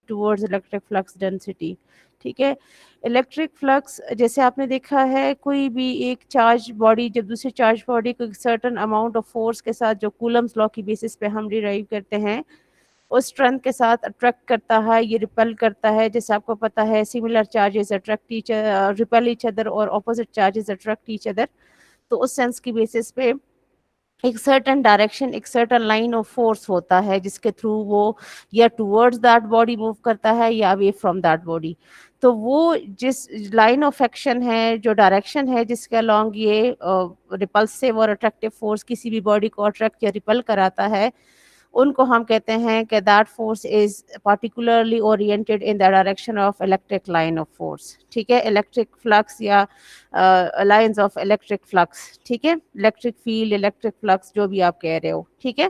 Towards electric flux density. ठीक है, electric flux जैसे आपने देखा है, कोई भी एक चार्ज बॉडी जब दूसरी चार्ज बॉडी को एक सर्टन अमाउंट ऑफ फोर्स के साथ, जो कूलम्स लॉ की बेसिस पे हम डिराइव करते हैं, उस स्ट्रेंथ के साथ अट्रैक्ट करता है, ये रिपेल करता है। जैसे आपको पता है similar charges attract each repel each other और opposite charges attract each other. तो उस सेंस की बेसिस पे एक सर्टन डायरेक्शन, एक सर्टन लाइन ऑफ फोर्स होता है जिसके थ्रू वो या टूवर्ड्स दैट बॉडी मूव करता है या अवे फ्रॉम दैट बॉडी। तो वो जिस लाइन ऑफ एक्शन है, जो डायरेक्शन है जिसके अलोंग ये रिपल्सिव और अट्रैक्टिव फोर्स किसी भी बॉडी को अट्रैक्ट या रिपल कराता है, उनको हम कहते हैं कि that force is particularly oriented in the direction of electric line of force. ठीक है, इलेक्ट्रिक फ्लक्स या लाइंस ऑफ इलेक्ट्रिक फ्लक्स। ठीक है, इलेक्ट्रिक फील्ड, इलेक्ट्रिक फ्लक्स, जो भी आप कह रहे हो। ठीक है,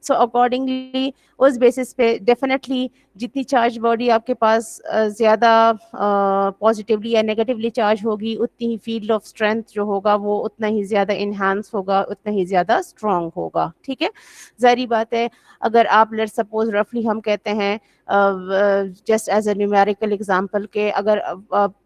सो अकॉर्डिंगली उस बेसिस पे डेफिनेटली जितनी चार्ज बॉडी आपके पास ज़्यादा पॉजिटिवली या नेगेटिवली चार्ज होगी, उतनी ही फील्ड ऑफ स्ट्रेंथ जो होगा वो उतना ही ज़्यादा इन्हांस होगा, उतना ही ज़्यादा स्ट्रॉन्ग होगा। ठीक है, ज़ाहिर बात है, अगर आप लेट्स सपोज रफली हम कहते हैं just as a numerical example के, अगर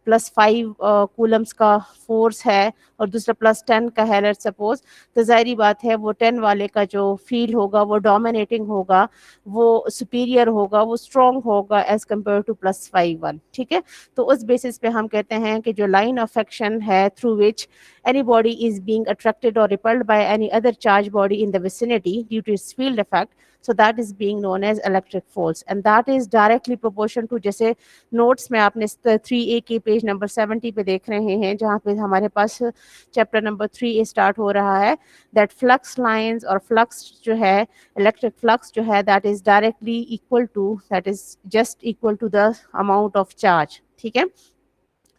+5 कूलम्स का फोर्स है और दूसरा +10 का है लेट्स सपोज, तो ज़ाहिर बात है वो 10 वाले का जो फील्ड होगा वो डोमिनेटिंग होगा, वो सुपीरियर होगा, वो स्ट्रॉन्ग होगा एज कम्पेयर टू +5 वन। ठीक है, तो उस बेसिस पे हम कहते हैं कि जो लाइन ऑफ एक्शन है through which any body is being attracted or repelled by any other charged body in the vicinity due to its field effect, so that is being known as electric force, and that is directly proportional to, जैसे notes में आपने 3A के page number 70 पे देख रहे हैं, जहाँ पे हमारे पास चैप्टर नंबर 3A स्टार्ट हो रहा है, that flux lines और flux जो है, electric flux जो है, that is directly equal to, that is just equal to the amount of charge। ठीक है,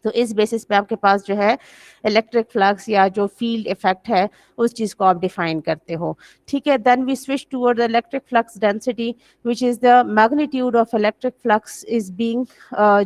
तो इस बेसिस पे आपके पास जो है इलेक्ट्रिक फ्लक्स या जो फील्ड इफेक्ट है उस चीज़ को आप डिफाइन करते हो। ठीक है, then we switch toward the electric flux density which is the magnitude of electric flux is being,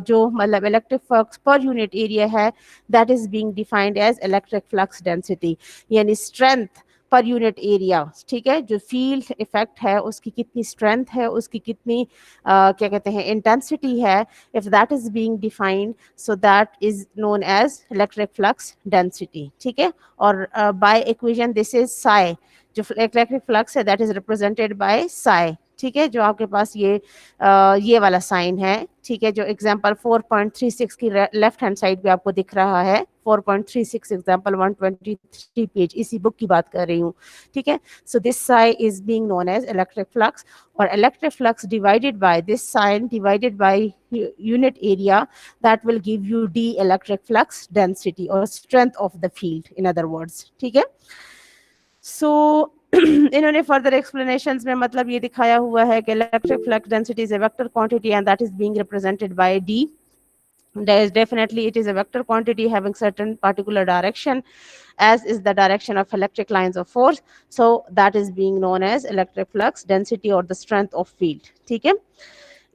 जो मतलब electric flux per unit area है, that is being defined as electric flux density, यानी strength per unit area. ठीक है, जो field effect है उसकी कितनी स्ट्रेंथ है, उसकी कितनी क्या कहते हैं इंटेंसिटी है, if that is being defined, so that is known as electric flux density। ठीक है, और by equation this is psi, जो इलेक्ट्रिक फ्लक्स है that is represented by psi। ठीक है, जो आपके पास ये वाला साइन है। ठीक है, जो एग्जांपल 4.36 की लेफ्ट हैंड साइड पे आपको दिख रहा है, 4.36 एग्जांपल 123 पेज, इसी बुक की बात कर रही हूँ। ठीक है, so this psi is being known as electric flux, और electric flux divided by this sine divided by unit area, that will give you the electric flux density और strength of the field in other words. ठीक है, सो इन्होंने further explanations में मतलब ये दिखाया हुआ है कि electric flux density is a vector quantity and that is being represented by D. There is definitely, it is a vector quantity having certain particular direction, as is the direction of electric lines of force, so that is being known as electric flux density or the strength of field। ठीक है,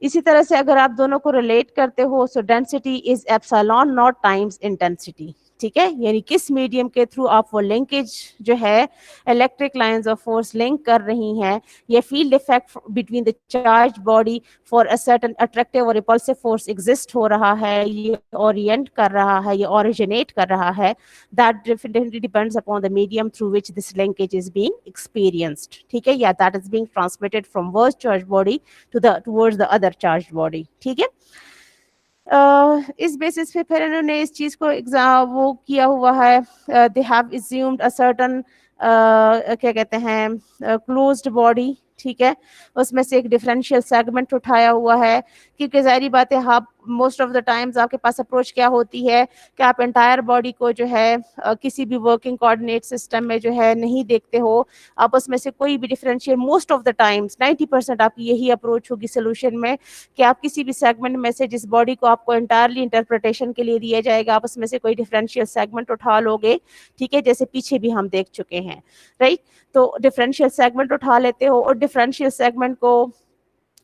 इसी तरह से अगर आप दोनों को relate करते हो, सो density is epsilon naught times intensity. ठीक है, यानी किस मीडियम के थ्रू आप वो लिंकेज जो है electric lines of force link कर रही हैं, ये field effect between the charge body for a certain attractive और रिपल्सिव फोर्स एग्जिस्ट हो रहा है, ये ओरिएंट कर रहा है, ये ओरिजिनेट कर रहा है, that definitely depends upon the medium through which this linkage is being experienced. ठीक है, या that is being transmitted from one charge body towards the other charge body. ठीक है, इस बेसिस पे फिर इन्होंने इस चीज को वो किया हुआ है, they have assumed a certain क्या कहते हैं क्लोज्ड बॉडी। ठीक है, उसमें से एक डिफरेंशियल सेगमेंट उठाया हुआ है, क्योंकि जाहिर बात है आप मोस्ट ऑफ द टाइम्स आपके पास अप्रोच क्या होती है कि आप एंटायर बॉडी को जो है किसी भी वर्किंग कोऑर्डिनेट सिस्टम में जो है नहीं देखते हो, आप उसमें से कोई भी differential, most of the times 90% आपकी यही अप्रोच होगी सोल्यूशन में, कि आप किसी भी सेगमेंट में से जिस बॉडी को आपको एंटायरली इंटरप्रिटेशन के लिए दिया जाएगा, आप उसमें से कोई डिफरेंशियल सेगमेंट उठा लोगे। ठीक है, जैसे पीछे भी हम देख चुके हैं, राइट। तो डिफरेंशियल सेगमेंट उठा लेते हो और डिफरेंशियल सेगमेंट को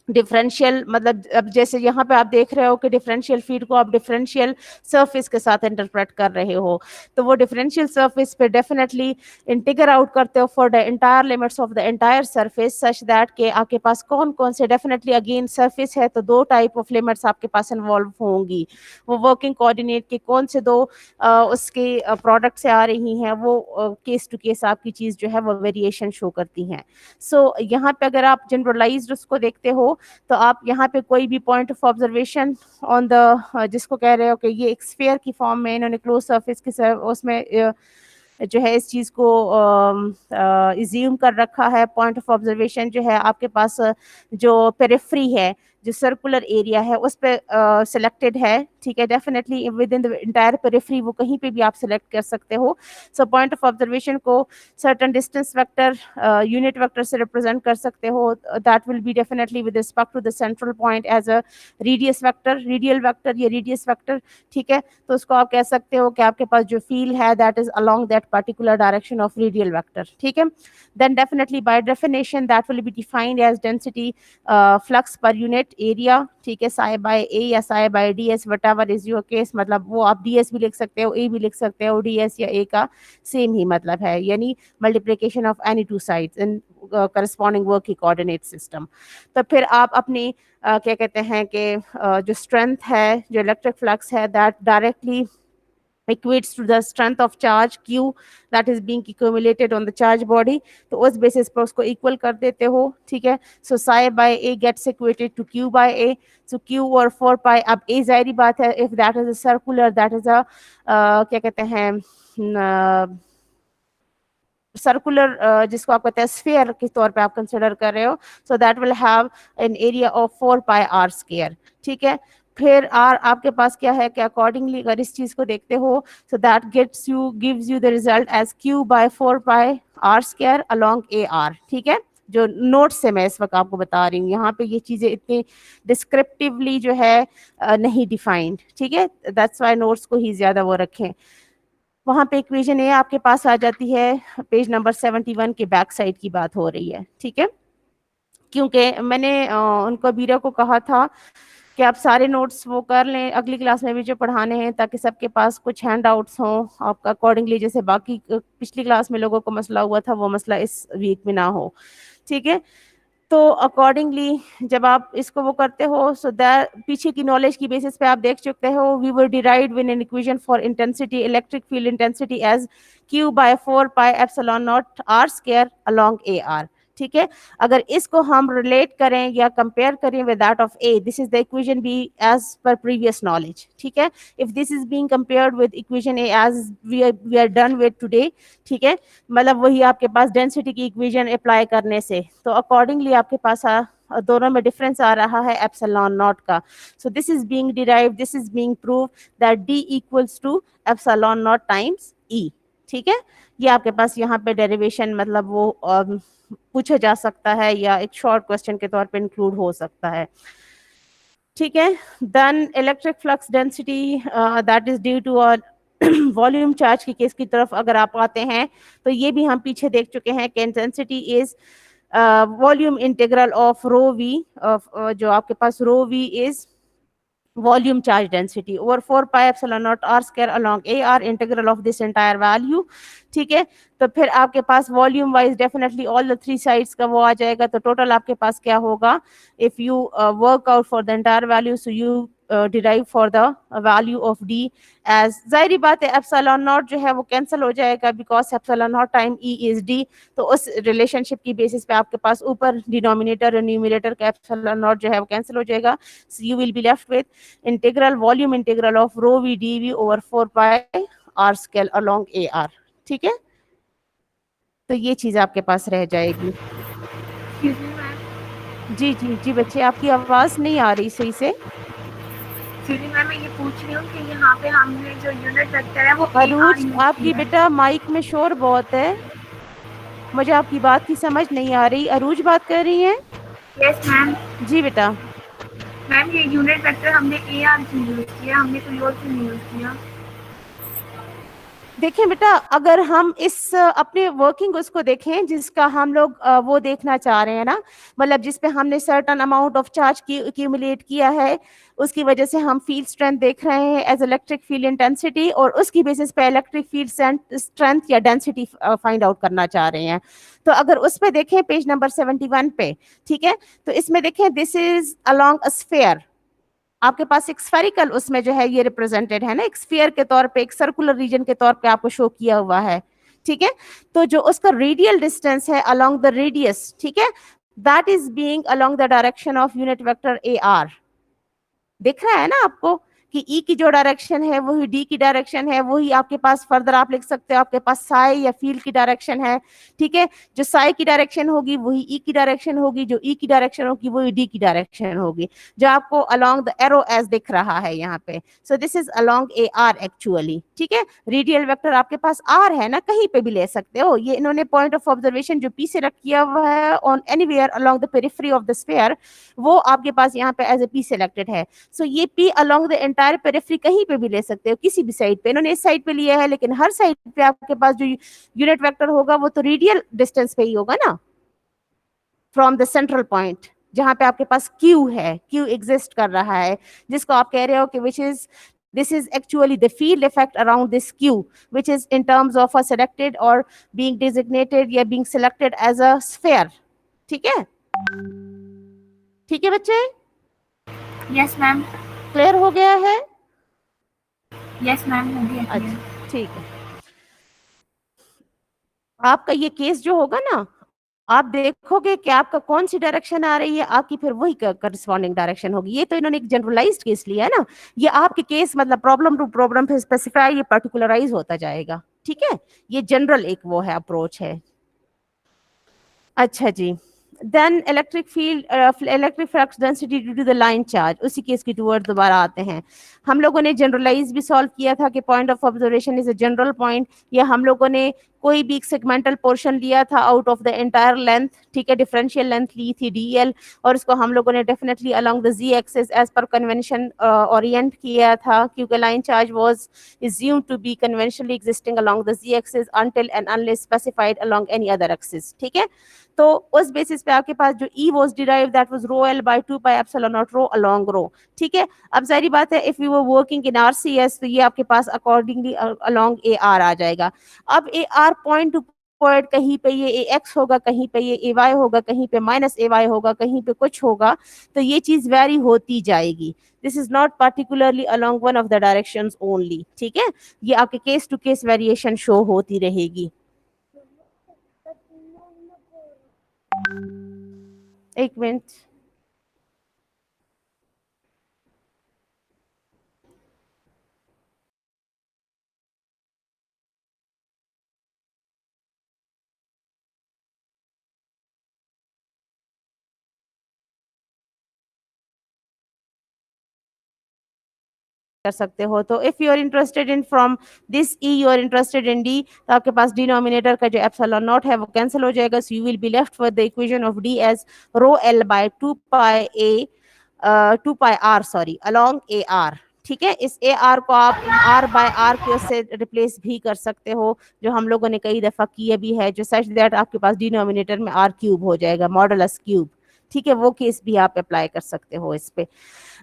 डिफरेंशियल, मतलब अब जैसे यहाँ पे आप देख रहे हो कि डिफरेंशियल फीड को आप डिफरेंशियल सरफेस के साथ इंटरप्रेट कर रहे हो, तो वो डिफरेंशियल सरफेस पे डेफिनेटली इंटीग्रेट आउट करते हो for the entire limits of the entire surface such that के आपके पास कौन कौन से, डेफिनेटली अगेन सरफेस है तो दो टाइप ऑफ लिमिट्स आपके पास इन्वॉल्व होंगी। वो वर्किंग कोऑर्डिनेट के कौन से दो उसके प्रोडक्ट से आ रही हैं, वो केस टू केस आपकी चीज़ जो है वो वेरिएशन शो करती हैं। सो यहाँ पे अगर आप जनरलाइज्ड उसको देखते हो तो आप यहाँ पे कोई भी point of observation on the, जिसको कह रहे हो कि ये एक स्फीयर की फॉर्म में इन्होंने क्लोज सरफेस की उसमें जो है इस चीज़ को इज्यूम कर रखा है। पॉइंट ऑफ ऑब्जर्वेशन जो है आपके पास जो पेरिफ्री है, जो सर्कुलर एरिया है उस पे सिलेक्टेड है, ठीक है। Definitely within the entire periphery वो कहीं पे भी आप सिलेक्ट कर सकते हो। सो पॉइंट ऑफ ऑब्जर्वेशन को certain distance vector, unit vector से रिप्रेजेंट कर सकते हो। That will be definitely with respect to the central point as a radius vector, radial vector या रेडियस वेक्टर, ठीक है। तो उसको आप कह सकते हो कि आपके पास जो फील्ड है that is along that particular direction of radial vector, ठीक है। Then definitely by definition that will be defined as density flux per unit area, ठीक है, साई बाय ए या psi by D S, whatever is your case. मतलब वो आप D S भी लिख सकते हो, ए भी लिख सकते हो, डी एस या ए का सेम ही मतलब है, यानी multiplication of any two sides in corresponding working coordinate system. तो फिर आप अपनी क्या कहते हैं कि जो स्ट्रेंथ है, जो इलेक्ट्रिक फ्लक्स है, that directly equates to the strength of charge q that is being accumulated on the charge body। तो उस बेसिस पर उसको इक्वल कर देते हो, ठीक है। So psi by A gets equated to Q by A. So Q और 4 पाई, अब ए जाहिर बात है if that is a circular, that is a क्या कहते हैं सर्कुलर, जिसको आप कहते हैं स्फीयर के तौर पे आप कंसिडर कर रहे हो। So that will have an area of 4 pi R square, ठीक है। फिर आर आपके पास क्या है कि अकॉर्डिंगली अगर इस चीज को देखते हो, so that gives you the result as Q by 4 pi R square along A R, ठीक है। जो नोट से मैं इस वक्त आपको बता रही हूँ, यहाँ पे ये चीजें इतनी डिस्क्रिप्टिवली जो है नहीं डिफाइंड, ठीक है। दैट्स वाई नोट्स को ही ज्यादा वो रखें। वहां पे इक्वेशन ए आपके पास आ जाती है, पेज नंबर 71 के बैक साइड की बात हो रही है, ठीक है। क्योंकि मैंने उनको बीरा को कहा था कि आप सारे नोट्स वो कर लें अगली क्लास में भी जो पढ़ाने हैं, ताकि सबके पास कुछ हैंड आउट्स हों आपका अकॉर्डिंगली, जैसे बाकी पिछली क्लास में लोगों को मसला हुआ था वो मसला इस वीक में ना हो, ठीक है। तो अकॉर्डिंगली जब आप इसको वो करते हो, सो दैट पीछे की नॉलेज की बेसिस पे आप देख चुके हो, we were derived with an equation for intensity, electric field intensity as Q by 4 pi epsilon naught R square along A R, ठीक है। अगर इसको हम रिलेट करें या कंपेयर करें with that of A, this is the equation B as per previous knowledge, ठीक है। If this is being compared with equation A as we are done with today, ठीक है, मतलब वही आपके पास डेंसिटी की इक्वेशन अप्लाई करने से, तो अकॉर्डिंगली आपके पास दोनों में डिफरेंस आ रहा है एप्सिलॉन नॉट का। So this is being derived, this is being prove that D equals to epsilon naught times E, ठीक है। ये आपके पास यहाँ पे डेरिवेशन मतलब वो पूछा जा सकता है या एक शॉर्ट क्वेश्चन के तौर पे इंक्लूड हो सकता है, ठीक है। Then electric flux density that is due to volume charge के केस की तरफ अगर आप आते हैं, तो ये भी हम पीछे देख चुके हैं कि intensity is volume integral of rho V, जो आपके पास rho V is volume charge density over 4 pi epsilon naught r square along a r integral of this entire value, ठीक है। तो फिर आपके पास volume wise definitely all the three sides का वो आ जाएगा, तो टोटल आपके पास क्या होगा if you work out for the entire value, so you derive for the value of D as, जाहिर बात है एप्सिलॉन नॉट जो है वो कैंसिल हो जाएगा because epsilon naught time E is D. तो उस रिलेशनशिप की बेसिस पे आपके पास ऊपर डिनोमिनेटर और न्यूमरेटर का एप्सिलॉन नॉट जो है वो कैंसिल हो जाएगा। So you will be left with integral volume integral of rho V D V over 4 pi R scale along A R, ठीक है। तो ये चीज आपके पास रह जाएगी। जी जी जी बच्चे, आपकी आवाज नहीं आ रही सही से। मैम मैं ये पूछ रही हूँ कि यहाँ पे हमने जो यूनिट वेक्टर है वो अरूज, आपकी बेटा माइक में शोर बहुत है, मुझे आपकी बात की समझ नहीं आ रही। अरूज बात कर रही हैं? Yes ma'am. जी बेटा। मैम ये यूनिट वेक्टर हमने ए आर क्यों यूज किया, हमने कोई और क्यों नहीं यूज किया? देखें बेटा, अगर हम इस अपने वर्किंग उसको देखें जिसका हम लोग वो देखना चाह रहे हैं ना, मतलब जिसपे हमने सर्टन अमाउंट ऑफ चार्ज की एक्यूमुलेट किया है, उसकी वजह से हम फील्ड स्ट्रेंथ देख रहे हैं एज इलेक्ट्रिक फील्ड इंटेंसिटी, और उसकी बेसिस पे इलेक्ट्रिक फील्ड स्ट्रेंथ या डेंसिटी फाइंड आउट करना चाह रहे हैं। तो अगर उस पे देखें पेज नंबर 71 पे, ठीक है, तो इसमें देखें this is along a sphere, आपके पास एक स्फेरिकल उसमें जो है ये रिप्रेजेंटेड है ना, एक स्फीयर के तौर पे, एक सर्कुलर रीजन के तौर पे आपको शो किया हुआ है, ठीक है। तो जो उसका रेडियल डिस्टेंस है अलोंग द रेडियस, ठीक है, that is being along the direction of unit vector A R. दिख रहा है ना आपको कि ई की जो डायरेक्शन है वही डी की डायरेक्शन है, वही आपके पास फर्दर आप लिख सकते हो आपके पास साई या फील्ड की डायरेक्शन है, ठीक है। जो साई की डायरेक्शन होगी वही ई की डायरेक्शन होगी, जो ई की डायरेक्शन होगी वही डी की डायरेक्शन होगी, जो आपको अलोंग द एरो एज दिख रहा है यहाँ पे। सो this is along A are actually, ठीक है। रेडियल वेक्टर आपके पास आर है ना, कहीं पे भी ले सकते हो, ये इन्होंने पॉइंट ऑफ ऑब्जर्वेशन जो पी से रख किया हुआ है on anywhere along the periphery of the sphere, वो आपके पास यहाँ पे एज ए पी सिलेक्टेड है। सो ये P along the entire periphery कहीं पे भी ले सकते हो, किसी भी साइड पे, इन्होंने इस साइड पे लिया है, लेकिन हर साइड पे आपके पास जो यूनिट वेक्टर होगा वो तो रेडियल डिस्टेंस पे ही होगा ना, फ्रॉम द सेंट्रल पॉइंट जहां पे आपके पास क्यू है, क्यू एग्जिस्ट कर रहा है, जिसको आप कह रहे हो कि which is this is actually the field effect around this q, which is in terms of a selected or being designated या being selected as a sphere, ठीक है। ठीक है बच्चे, यस मैम। क्लियर हो गया है? यस मैम, हो गया। अच्छा ठीक है। आपका ये केस जो होगा ना, आप देखोगे कि आपका कौन सी डायरेक्शन आ रही है, आपकी फिर वही करस्पॉन्डिंग डायरेक्शन होगी। ये तो इन्होंने एक जनरलाइज्ड केस लिया है ना, ये आपके केस मतलब प्रॉब्लम टू प्रॉब्लम फिर स्पेसिफाई, ये पर्टिकुलराइज होता जाएगा, ठीक है। ये जनरल एक वो है, अप्रोच है। अच्छा जी, then electric field, electric flux density due to the line charge, उसी केस की टूवर्ड दोबारा आते हैं। हम लोगों ने जनरलाइज भी सॉल्व किया था कि point of observation is a general point, या हम लोगों ने कोई भी एक सेगमेंटल पोर्शन लिया था out of the entire length, ठीक है, डिफरेंशियल लेंथ ली थी dl, और इसको हम लोगों ने definitely along the z axis as per convention orient किया था, क्योंकि line charge was assumed to be conventionally existing along the z axis until and unless specified along any other axis, ठीक है। तो उस बेसिस पे आपके पास जो E was derived that was rho L by 2 pi epsilon naught rho along rho, ठीक है। अब जाहिर बात है if we were working in RCS तो ये आपके पास अकॉर्डिंगली along AR आ जाएगा। अब AR पॉइंट टू पॉइंट कहीं पे ये AX होगा, कहीं पे ये AY होगा, कहीं पे माइनस AY होगा, कहीं पे कुछ होगा, तो ये चीज वेरी होती जाएगी। This is not particularly along one of the directions only, ठीक है। ये आपके case to case variation show होती रहेगी। एक मिनट, कर सकते हो। तो if you are interested in from this E, you are interested in D, तो आपके पास डिनोमिनेटर का जो एप्सिलॉन नॉट है वो कैंसिल हो जाएगा, so you will be left with the equation of D as rho L by 2 pi A 2 pi R sorry along A R, ठीक है। इस ए आर को आप आर बाय आर क्यू से रिप्लेस भी कर सकते हो, जो हम लोगों ने कई दफा किया भी है, जो सच दैट आपके पास डिनोमिनेटर में आर क्यूब हो जाएगा, मॉडुलस क्यूब, ठीक है। वो केस भी आप अप्लाई कर सकते हो इस पे।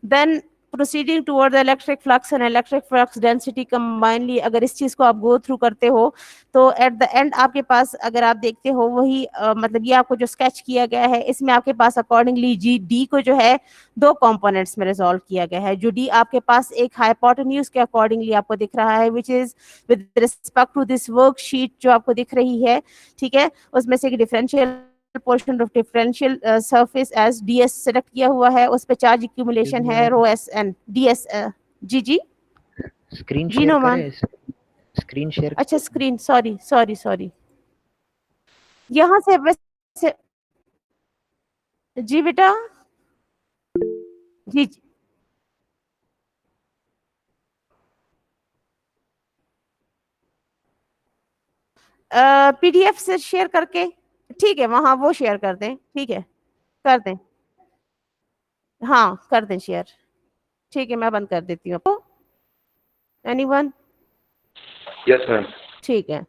Then proceeding toward the electric flux and electric flux density combinedly, अगर इस चीज को आप गो थ्रू करते हो तो एट द एंड आपके पास अगर आप देखते हो वही मतलब ये आपको जो स्केच किया गया है, इसमें आपके पास अकॉर्डिंगली जी डी को जो है दो कंपोनेंट्स में रिजॉल्व किया गया है। जो डी आपके पास एक हाइपोटेन्यूज के अकॉर्डिंगली आपको दिख रहा है, which is with respect to this worksheet जो आपको दिख रही है, ठीक है, उसमें से differential portion of differential surface as ds select किया हुआ है, उस पे चार्ज एक्यूमुलेशन है रो एस एन ds। जी जी स्क्रीन जी शेयर नोमान, करें, स्क्रीन शेयर। अच्छा स्क्रीन, सॉरी सॉरी सॉरी, यहाँ से वैसे जी बेटा, जी जी पीडीएफ से शेयर करके, ठीक है, वहां वो शेयर कर दें, ठीक है, कर दें, हाँ कर दें शेयर, ठीक है, मैं बंद कर देती हूँ। एनीवन? Yes ma'am. ठीक है।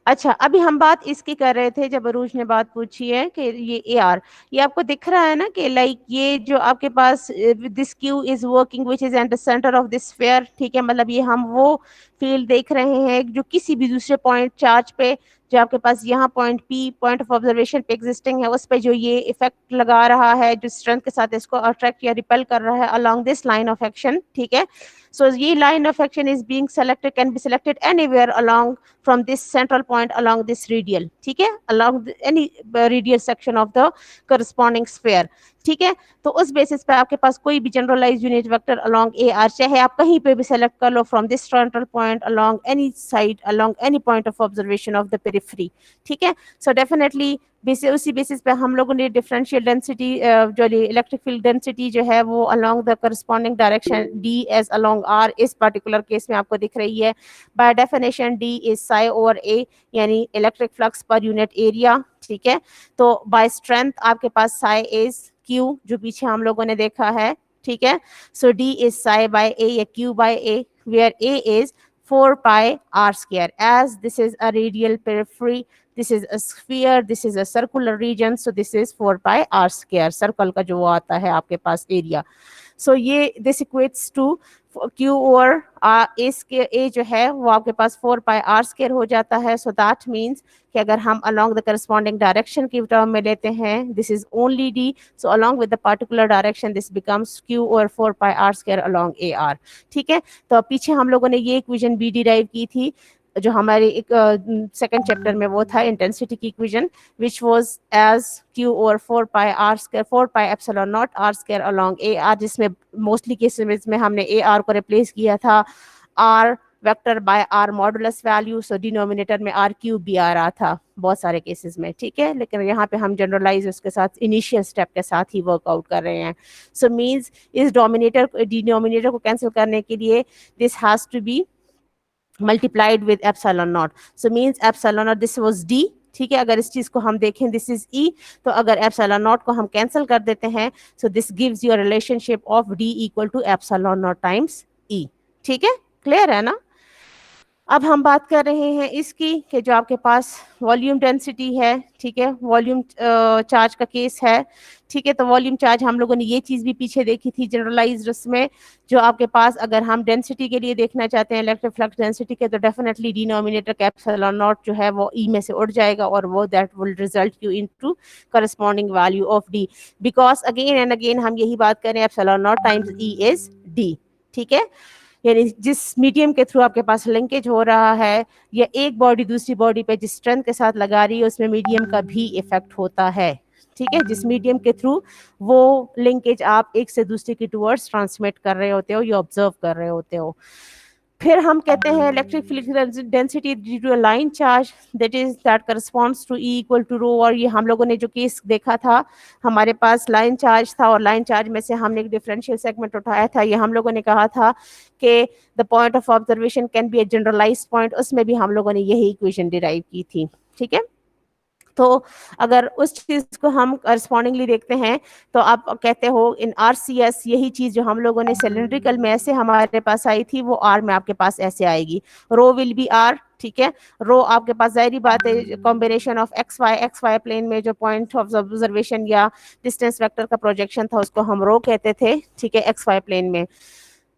अच्छा, अभी हम बात इसकी कर रहे थे जब अरूज ने बात पूछी है कि ये ए आर, ये आपको दिख रहा है ना कि लाइक ये जो आपके पास this Q is working which is at the centre of this sphere, ठीक है, मतलब ये हम वो फील्ड देख रहे हैं जो किसी भी दूसरे पॉइंट चार्ज पे, जो आपके पास यहाँ point P, point of observation पे एग्जिस्टिंग है, उस पे जो ये इफेक्ट लगा रहा है, जो स्ट्रेंथ के साथ इसको अट्रैक्ट या रिपेल कर रहा है along this line of action, ठीक है। So ये line of action is being selected, can be selected anywhere along from this central point along this radial, ठीक है, along any radial section of the corresponding sphere, ठीक है। तो उस basis पे आपके पास कोई भी generalise unit vector along A R, चाहे आप कहीं पे भी सेलेक्ट कर लो from this central point along any side along any point of observation of the periphery, ठीक है। सो डेफिनेटली उसी बेसिस पे हम लोगों ने डिफरेंशियल डेंसिटी जो इलेक्ट्रिक फील्ड डेंसिटी जो है वो along the corresponding direction D as along R, इस पर्टिकुलर केस में आपको दिख रही है। By definition D is psi over A, यानी electric flux per unit area, ठीक है। तो बाय स्ट्रेंथ आपके पास साई इज क्यू, जो पीछे हम लोगों ने देखा है, ठीक है। So D is psi by ए या Q by A, where A is 4 pi r square, as this is a radial periphery, this is a sphere, this is a circular region, so this is 4 pi r square, circle का जो वो आता है आपके पास area. सो ये this equates to Q और ए जो है वो आपके पास 4 pi r square हो जाता है। सो दैट मीन्स कि अगर हम along the corresponding direction की टर्म में लेते हैं, this is only d, so along with the particular direction this becomes q over 4 pi r square along ar, ठीक है। तो पीछे हम लोगों ने ये इक्वेशन भी डिराइव की थी जो हमारे एक सेकंड चैप्टर में वो था इंटेंसिटी की equation, which was as q over 4 pi r square 4 pi epsilon naught r square along ar, जिसमें मोस्टली केसेस में हमने ar को रिप्लेस किया था r vector by r modulus value, so denominator में r क्यूब भी आ रहा था बहुत सारे केसेस में, ठीक है। लेकिन यहाँ पे हम जनरलाइज उसके साथ इनिशियल स्टेप के साथ ही वर्कआउट कर रहे हैं। सो मींस इस डिनोमिनेटर को कैंसिल करने के लिए this has to be multiplied with epsilon naught, so means epsilon naught, this was d, ठीक है। अगर इस चीज को हम देखें दिस इज e, तो अगर epsilon naught को हम कैंसिल कर देते हैं, so this gives you a relationship of d equal to epsilon naught times e, ठीक है, क्लियर है ना। अब हम बात कर रहे हैं इसकी कि जो आपके पास वॉल्यूम डेंसिटी है, ठीक है, वॉल्यूम चार्ज का केस है, ठीक है। तो वॉल्यूम चार्ज हम लोगों ने ये चीज भी पीछे देखी थी जनरलाइज्ड उसमें, जो आपके पास अगर हम डेंसिटी के लिए देखना चाहते हैं इलेक्ट्रिक फ्लक्स डेंसिटी के, तो डेफिनेटली डिनोमिनेटर का एप्सिलॉन नॉट जो है वो ई में से उड़ जाएगा और वो that will result you into corresponding value of D, because again and again हम यही बात करें epsilon naught times E is D, ठीक है। यानी जिस मीडियम के थ्रू आपके पास लिंकेज हो रहा है या एक बॉडी दूसरी बॉडी पे जिस स्ट्रेंथ के साथ लगा रही है उसमें मीडियम का भी इफेक्ट होता है, ठीक है। जिस मीडियम के थ्रू वो लिंकेज आप एक से दूसरे की टुवर्ड्स ट्रांसमिट कर रहे होते हो या ऑब्जर्व कर रहे होते हो। फिर हम कहते हैं electric field density due to a line charge that corresponds to E equal to rho, और ये हम लोगों ने जो केस देखा था हमारे पास लाइन चार्ज था और लाइन चार्ज में से हमने एक डिफरेंशियल सेगमेंट उठाया था। ये हम लोगों ने कहा था कि the point of observation can be a generalized point, उसमें भी हम लोगों ने यही इक्वेशन डिराइव की थी, ठीक है। तो अगर उस चीज को हम करस्पॉन्डिंगली देखते हैं तो आप कहते हो इन आरसीएस यही चीज जो हम लोगों ने सिलेंड्रिकल में ऐसे हमारे पास आई थी वो आर में आपके पास ऐसे आएगी, रो विल बी आर, ठीक है। रो आपके पास जाहिर बात है combination of X Y plane में जो पॉइंट ऑफ ऑब्जर्वेशन या डिस्टेंस वेक्टर का प्रोजेक्शन था उसको हम रो कहते थे, ठीक है, एक्स वाई प्लेन में।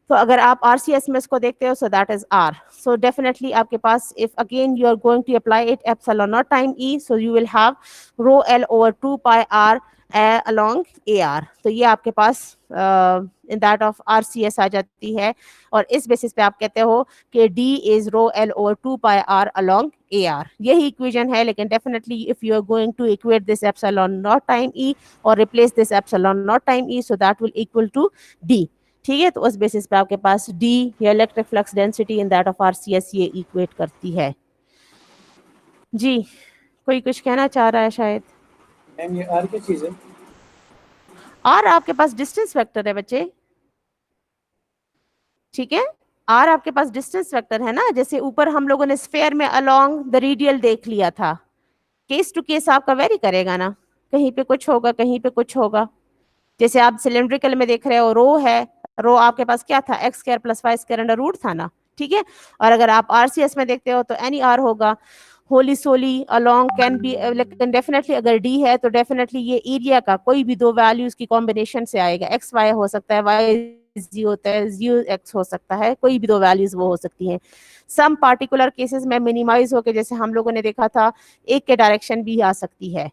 तो अगर आप आरसीएस में इसको देखते हो so that is R, so definitely आपके पास if again you are going to apply it epsilon naught time E, so you will have rho L over 2 pi R along AR, तो ये आपके पास इन दैट ऑफ RCS आ जाती है और इस बेसिस पे आप कहते हो कि D is rho L over 2 pi R along AR, यही इक्वेशन है। लेकिन definitely if you are going to equate this epsilon naught time E और replace this epsilon naught time E, so that will equal to D, ठीक है। तो उस basis पे आपके पास D या electric flux density in that of RCS ये इक्वेट करती है। जी कोई कुछ कहना चाह रहा है शायद? मैम ये आर क्या चीज है? आर आपके पास डिस्टेंस वेक्टर है बच्चे, ठीक है। आर आपके पास डिस्टेंस वेक्टर है ना, जैसे ऊपर हम लोगों ने स्फेयर में अलोंग द रेडियल देख लिया था, केस टू केस आपका वेरी करेगा ना, कहीं पे कुछ होगा कहीं पे कुछ होगा। जैसे आप सिलेंड्रिकल में देख रहे हो रो है, रो आपके पास क्या था X square plus Y square under root था ना, ठीक है। और अगर आप RCS में देखते हो तो NER होगा, होली सोली अलोंग कैन बी, लेकिन डेफिनेटली अगर डी है तो डेफिनेटली ये एरिया का कोई भी दो वैल्यूज की कॉम्बिनेशन से आएगा। एक्स वाई हो सकता है, वाई जी होता है, जी एक्स हो सकता है, कोई भी दो वैल्यूज वो हो सकती हैं। सम पार्टिकुलर केसेस में मिनिमाइज होकर, जैसे हम लोगों ने देखा था, एक के डायरेक्शन भी आ सकती है,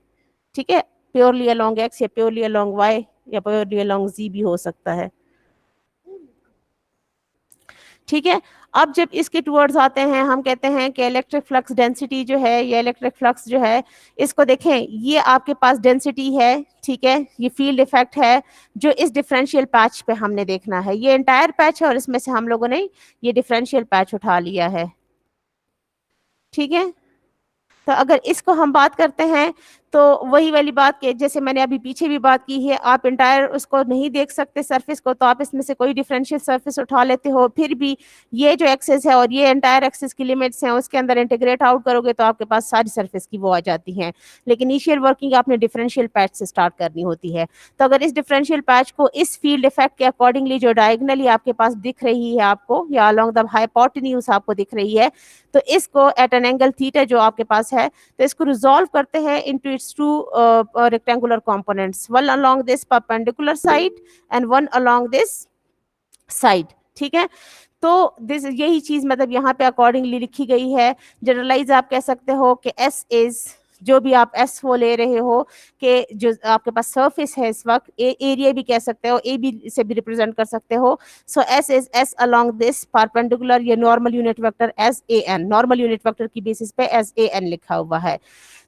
ठीक है, प्योरली अलोंग एक्स या प्योरली अलोंग वाई या प्योरली अलोंग जी भी हो सकता है, ठीक है। अब जब इसके टूवर्ड्स आते हैं, हम कहते हैं कि इलेक्ट्रिक फ्लक्स डेंसिटी जो है, ये इलेक्ट्रिक फ्लक्स जो है, इसको देखें, ये आपके पास डेंसिटी है, ठीक है, ये फील्ड इफेक्ट है जो इस डिफरेंशियल पैच पे हमने देखना है। ये एंटायर पैच है और इसमें से हम लोगों ने ये डिफरेंशियल पैच उठा लिया है, ठीक है। तो अगर इसको हम बात करते हैं तो वही वाली बात के जैसे मैंने अभी पीछे भी बात की है, आप इंटायर उसको नहीं देख सकते सरफेस को, तो आप इसमें से कोई डिफरेंशियल सरफेस उठा लेते हो, फिर भी ये जो एक्सेस है और ये एंटायर एक्सेस की लिमिट्स हैं उसके अंदर इंटीग्रेट आउट करोगे तो आपके पास सारी सरफेस की वो आ जाती हैं। लेकिन इनिशियल वर्किंग आपने डिफरेंशियल पैच से स्टार्ट करनी होती है। तो अगर इस डिफरेंशियल पैच को इस फील्ड इफेक्ट के अकॉर्डिंगली जो डायगनली आपके पास दिख रही है आपको, या अलोंग द हाइपोटेन्यूज आपको दिख रही है, तो इसको एट एन एंगल थीटा जो आपके पास है, तो इसको रिजॉल्व करते हैं into its two rectangular components, one along this perpendicular side and one along this side, ठीक है। तो दिस यही चीज मतलब यहाँ पे अकॉर्डिंगली लिखी गई है। जनरलाइज आप कह सकते हो कि S इज, जो भी आप S वो ले रहे हो कि जो आपके पास सरफेस है इस वक्त, एरिया भी कह सकते हो, ए बी से भी रिप्रेजेंट कर सकते हो। So S is S along this perpendicular, ये normal unit vector SAN, normal unit vector की बेसिस पे SAN लिखा हुआ है।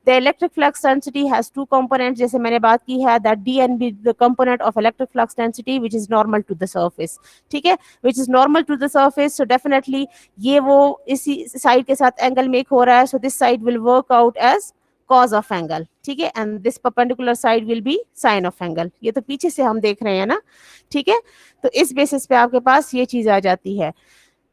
The electric flux density has two components, जैसे मैंने बात की है, that dN be the component of electric flux density which is normal to the surface, ठीक है, which is normal to the surface, so definitely ये वो इसी साइड के साथ एंगल मेक हो रहा है, so this side will work out as cos of angle, ठीक है, and this perpendicular side will be sin of angle। ये तो पीछे से हम देख रहे हैं ना, ठीक है। तो इस बेसिस पे आपके पास ये चीज आ जाती है।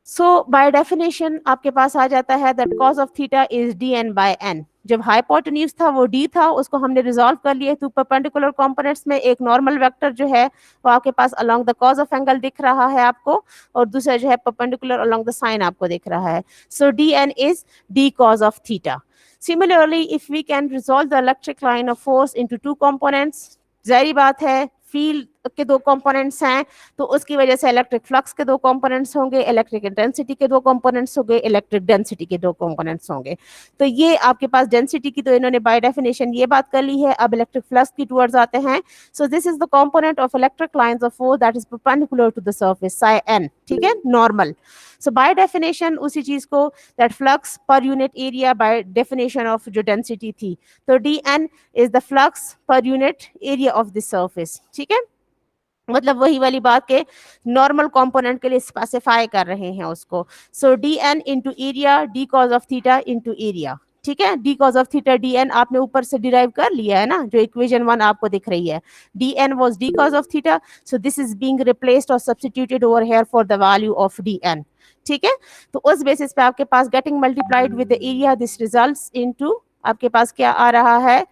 सो बाय डेफिनेशन आपके पास आ जाता है that cos of theta is dn by n। जब हाइपोटेन्यूज था वो d था, उसको हमने रिजॉल्व कर लिया। तो परपेंडिकुलर कंपोनेंट्स में एक नॉर्मल वेक्टर जो है वो आपके पास along the cos of angle दिख रहा है आपको, और दूसरा जो है परपेंडिकुलर अलोंग द साइन आपको दिख रहा है। सो dn is d cos of theta। Similarly, if we can resolve the electric line of force into two components, जाहिर बात है फील्ड के दो कंपोनेंट्स हैं तो उसकी वजह से इलेक्ट्रिक फ्लक्स के दो कंपोनेंट्स होंगे, इलेक्ट्रिक इंटेंसिटी के दो कंपोनेंट्स होंगे, इलेक्ट्रिक डेंसिटी के दो कंपोनेंट्स होंगे। तो ये आपके पास डेंसिटी की तो इन्होंने बाय डेफिनेशन ये बात कर ली है। अब इलेक्ट्रिक फ्लक्स की टुवर्ड्स आते हैं। So this is the component of electric lines of force that is perpendicular to the surface, psi n, ठीक है, नॉर्मल। सो बाय डेफिनेशन उसी चीज को that flux per unit area by definition of जो density थी, तो dn is the flux per unit area of the surface, ठीक है। मतलब वही वाली बात के नॉर्मल कंपोनेंट के लिए स्पेसिफाई कर रहे हैं उसको। सो dn into area d cos of theta into area, ठीक है। d cos of theta dn आपने ऊपर से डिराइव कर लिया है ना, जो इक्वेशन 1 आपको दिख रही है, dn was d cos of theta, so this is being replaced और substituted over here for the value of dn, ठीक है। तो उस बेसिस पे आपके पास getting multiplied with the area, this results into आपके पास क्या आ रहा है,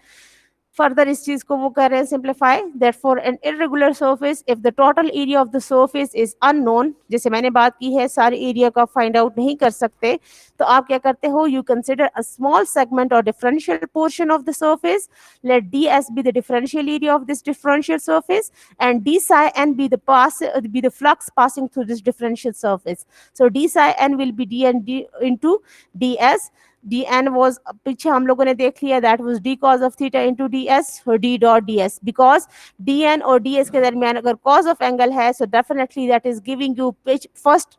फर्दर इस चीज को वो कर रहे हैं simplify, that for an irregular surface if the total area of the surface is unknown, जैसे मैंने बात की है सारे एरिया का फाइंड आउट नहीं कर सकते, तो आप क्या करते हो, you consider a small segment और differential portion of the surface, let ds be the differential area of this differential surface and d psi n be the flux passing through this differential surface। so d psi n will be dn into ds, dn was पीछे हम लोगों ने देख लिया, that was d cos of theta into ds और d dot ds, because dn और ds के दरमियान अगर cos of angle है, so definitely that is giving you first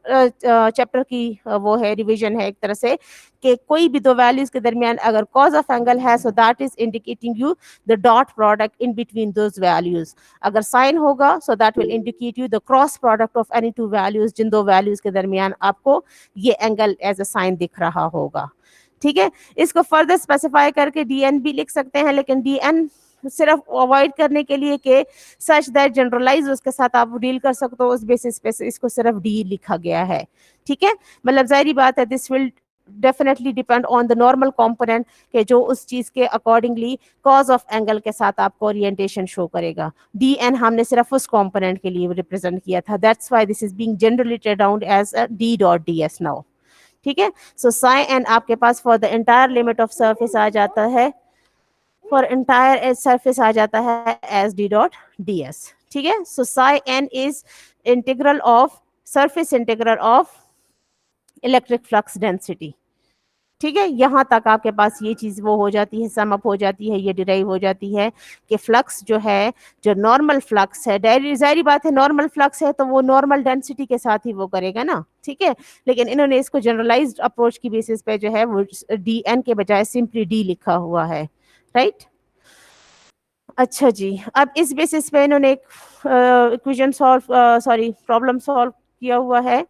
chapter की वो है रिवीजन है एक तरह से, कि कोई भी दो वैल्यूज के दरमियान अगर cos of angle है, so that is indicating you the dot product in between those values। अगर sin होगा, so that will indicate you the cross product of any two values, जिन दो वैल्यूज के दरमियान आपको ये एंगल एज अ साइन दिख रहा होगा, ठीक है। इसको फर्दर स्पेसिफाई करके dn भी लिख सकते हैं, लेकिन dn सिर्फ अवॉइड करने के लिए कि सच दैट जनरलाइज उसके साथ आप डील कर सकते हो, उस बेसिस पे इसको सिर्फ d लिखा गया है, ठीक है। मतलब जाहिर बात है this will definitely depend on the normal component के जो उस चीज के अकॉर्डिंगली कॉज ऑफ एंगल के साथ आपको ओरिएंटेशन शो करेगा। डी एन हमने सिर्फ उस कंपोनेंट के लिए रिप्रेजेंट किया था, that's why this is being generally down as a D dot D S now. ठीक है, सो साई एन आपके पास for the entire limit of surface आ जाता है, फॉर एंटायर सरफेस आ जाता है as D dot D S. ठीक है, so psi N is integral of surface integral of electric flux density. ठीक है, यहां तक आपके पास ये चीज वो हो जाती है, सम अप हो जाती है, ये डिराइव हो जाती है कि फ्लक्स जो है, जो नॉर्मल फ्लक्स है, जाहिर बात है नॉर्मल फ्लक्स है तो वो नॉर्मल डेंसिटी के साथ ही वो करेगा ना। ठीक है, लेकिन इन्होंने इसको जनरलाइज्ड अप्रोच की बेसिस पे जो है वो डी एन के बजाय सिंपली डी लिखा हुआ है, राइट। अच्छा जी, अब इस बेसिस पे इन्होंने एक इक्वेशन प्रॉब्लम सॉल्व किया हुआ है,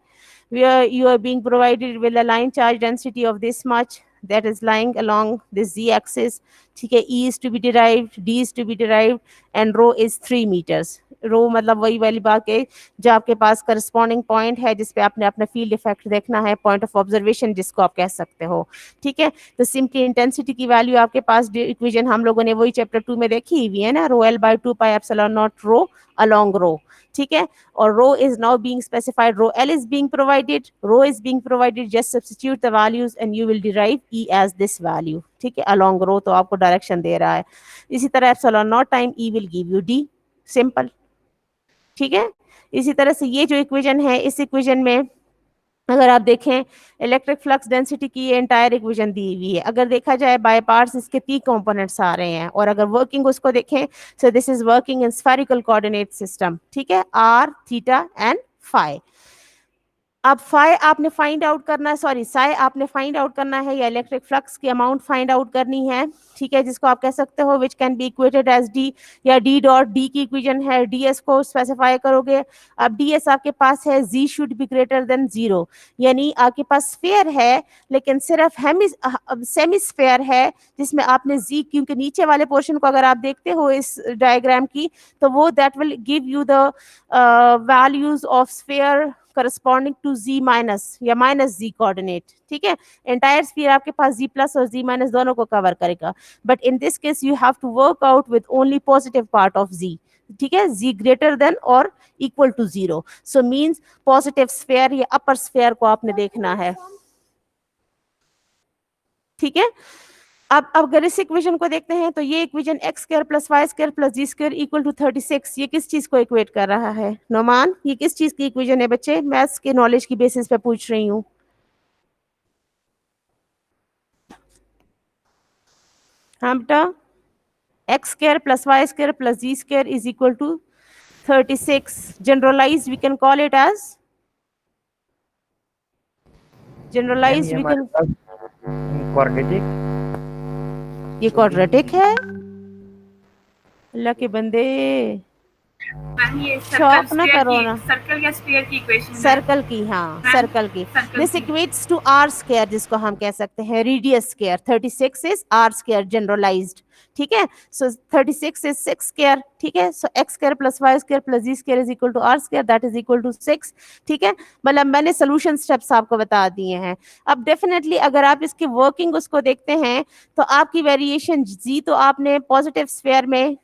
where you are being provided with a line charge density of this much that is lying along this z axis. ठीक है, E is to be derived, D is to be derived and rho is 3 meters. रो मतलब वही वाली बात है जो आपके पास corresponding point है जिसपे आपने अपना फील्ड इफेक्ट देखना है, पॉइंट ऑफ ऑब्जर्वेशन जिसको आप कह सकते हो। ठीक है, तो सिंपली इंटेंसिटी की वैल्यू आपके पास इक्वेशन हम लोगों ने वही चैप्टर 2 में देखी हुई है ना, rho L by 2 pi epsilon naught rho along rho। ठीक है, और rho is now being specified, rho L is being provided, rho is being provided, just substitute the values and you will derive E as this value. ठीक है, along रो तो आपको direction दे रहा है, इसी तरह epsilon naught time E will give you D, simple. ठीक है, इसी तरह से ये जो इक्वेशन है, इस इक्वेशन में अगर आप देखें इलेक्ट्रिक फ्लक्स डेंसिटी की ये एंटायर इक्वेशन दी हुई है, अगर देखा जाए बाय पार्ट्स इसके 3 कंपोनेंट्स आ रहे हैं, और अगर वर्किंग उसको देखें, सो this is working in spherical coordinate system. ठीक है, आर थीटा एंड फाई। अब फाई आपने फाइंड आउट करना है, सॉरी साई आपने फाइंड आउट करना है, या इलेक्ट्रिक फ्लक्स की अमाउंट फाइंड आउट करनी है। ठीक है, जिसको आप कह सकते हो which can be equated as D, या डी डॉट डी की इक्वेशन है, डीएस को स्पेसिफाई करोगे। अब डीएस आपके पास है जी शुड बी ग्रेटर देन 0, यानी आपके पास स्फीयर है लेकिन सिर्फ सेमी स्फीयर है, जिसमें आपने जी, क्योंकि नीचे वाले पोर्शन को अगर आप देखते हो इस डायग्राम की, तो वो that will give you the values of sphere corresponding to z minus या माइनस z कोऑर्डिनेट। ठीक है, एंटायर स्फीयर आपके पास z प्लस और z माइनस दोनों को कवर करेगा, but in this case you have to work out with only positive part of z। ठीक है, z ग्रेटर देन और equal to 0, so means positive sphere या अपर स्फीयर को आपने देखना है। ठीक है, अब अगर इस इक्वेशन को देखते हैं तो ये equation x square plus Y square plus ji square equal to 36, ये किस चीज को इक्वेट कर रहा है नोमान? ये किस चीज की इक्वेशन है बच्चे? मैथ्स के नॉलेज की बेसिस पे पूछ रही हूँ। हाँ बेटा, x square plus Y square plus ji square is equal to 36, generalize we can call it as, generalize we can, quadratic, ये क्वाड्रेटिक है? अल्लाह के बंदे, मैम ये शॉप ना करो ना, सर्कल या स्फीयर की इक्वेशन है। सर्कल की, हाँ सर्कल की, this equates to R square, जिसको हम कह सकते हैं radius square. 36 is R square generalised. ठीक है, सो 36 इज 6 स्क्वायर। ठीक है, so X square plus Y square plus ji square is equal to R square, that is equal to 6। ठीक है, मतलब मैंने सोल्यूशन स्टेप्स आपको बता दिए हैं। अब डेफिनेटली अगर आप इसकी वर्किंग उसको देखते हैं तो आपकी वेरिएशन जी तो आपने पॉजिटिव स्फीयर में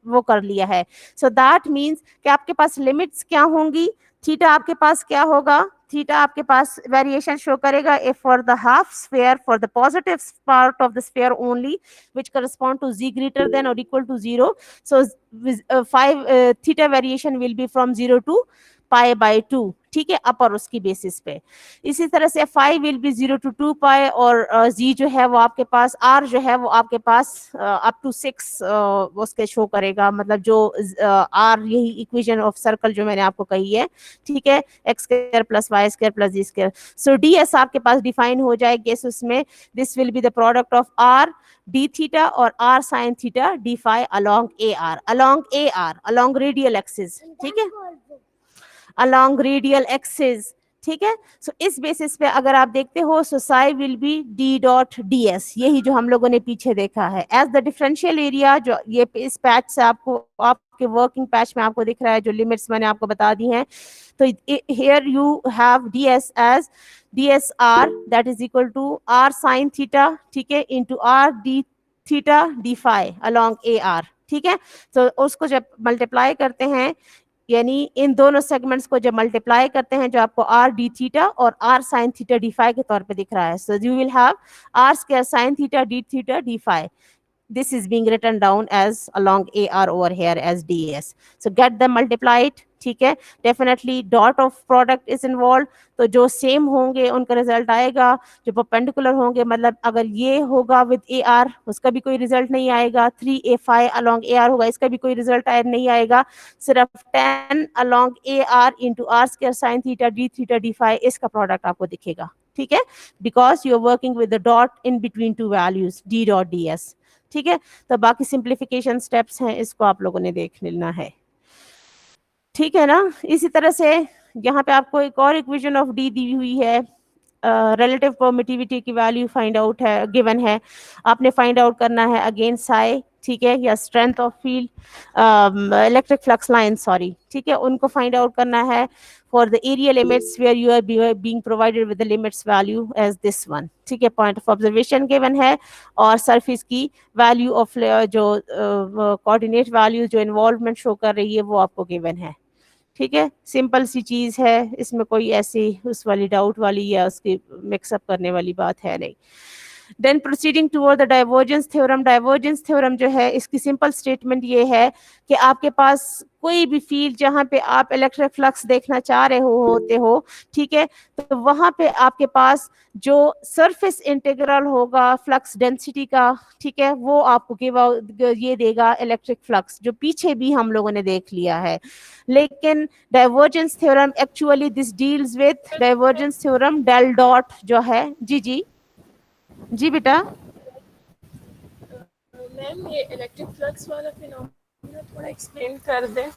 वो कर लिया है, सो दैट मीन्स कि आपके पास लिमिट्स क्या होंगी, थीटा आपके पास क्या होगा, थीटा आपके पास वेरिएशन शो करेगा if for the half sphere for the positive part of the sphere only which correspond to z greater than और equal to 0, so 5 theta variation will be from 0 to pi by 2। ठीक है, अपर उसकी basis पे। इसी तरह से 5 will be 0 to 2 पाई, और जी जो है वो आपके पास, आर जो है वो आपके पास अप टू 6 उसके शो करेगा, मतलब जो आर, यही इक्वेशन ऑफ सर्कल जो मैंने आपको कही है। ठीक है, X square plus Y square plus जी स्क्वायर, सो डी एस आपके पास डिफाइन हो जाएगी उसमें, this will be the product of R D theta और are sine theta D phi along A R, along radial axis. ठीक है, along radial axis। ठीक है, सो इस बेसिस पे अगर आप देखते हो, so psi will be D dot D S, यही जो हम लोगों ने पीछे देखा है एज द डिफरेंशियल एरिया। जो ये इस पैच से आपको आप आपके वर्किंग पैच में आपको दिख रहा है, जो लिमिट्स मैंने आपको बता दी हैं। तो here you have ds as dsr that is equal to r sin theta, ठीक है, into r d theta d phi along ar, ठीक है। तो उसको जब मल्टीप्लाई करते हैं, यानी इन दोनों सेगमेंट्स को जब मल्टीप्लाई करते हैं, जो आपको आर डी थीटा और are sine theta D phi के तौर पे दिख रहा है, so you will have r square sine theta D phi. This is being written down as along AR over here as DS. So get them multiplied, ठीक है। Definitely dot of product is involved, तो जो same होंगे उनका result आएगा, जो perpendicular होंगे, मतलब अगर ये होगा विद AR उसका भी कोई रिजल्ट नहीं आएगा, 3A phi along AR होगा, इसका भी कोई रिजल्ट नहीं आएगा, सिर्फ 10 along AR into R square sin theta d phi इसका प्रोडक्ट आपको दिखेगा, ठीक है, because you are working with the dot in between two values d dot ds, ठीक है। तो बाकी सिंप्लीफिकेशन स्टेप्स हैं, इसको आप लोगों ने देख लेना है, ठीक है ना। इसी तरह से यहाँ पे आपको एक और इक्वेशन ऑफ डी दी हुई है, रिलेटिव परमिटिविटी की वैल्यू फाइंड आउट है, गिवन है, आपने फाइंड आउट करना है अगेन साई, ठीक है, या strength of field, electric flux line, sorry, ठीक है, उनको फाइंड आउट करना है for the area limits where you are being provided with the limits value as this one, ठीक है, पॉइंट ऑफ ऑब्जर्वेशन गिवन है, और सरफेस की वैल्यू ऑफ जो कोऑर्डिनेट वैल्यू जो इन्वॉल्वमेंट शो कर रही है वो आपको गिवन है, ठीक है। सिंपल सी चीज है, इसमें कोई ऐसी उस वाली डाउट वाली या उसकी मिक्सअप करने वाली बात है नहीं। Then proceeding toward the divergence theorem, divergence theorem जो है इसकी सिंपल स्टेटमेंट ये है कि आपके पास कोई भी फील्ड जहाँ पे आप इलेक्ट्रिक फ्लक्स देखना चाह रहे होते हो, ठीक है, तो वहाँ पे आपके पास जो सरफेस इंटीग्रल होगा फ्लक्स डेंसिटी का, ठीक है, वो आपको ये देगा इलेक्ट्रिक फ्लक्स, जो पीछे भी हम लोगों ने देख लिया है। लेकिन divergence theorem actually this deals with divergence theorem del dot जो है, जी जी जी बेटा। मैम ये इलेक्ट्रिक फ्लक्स वाला फिनोमेना थोड़ा एक्सप्लेन कर दें।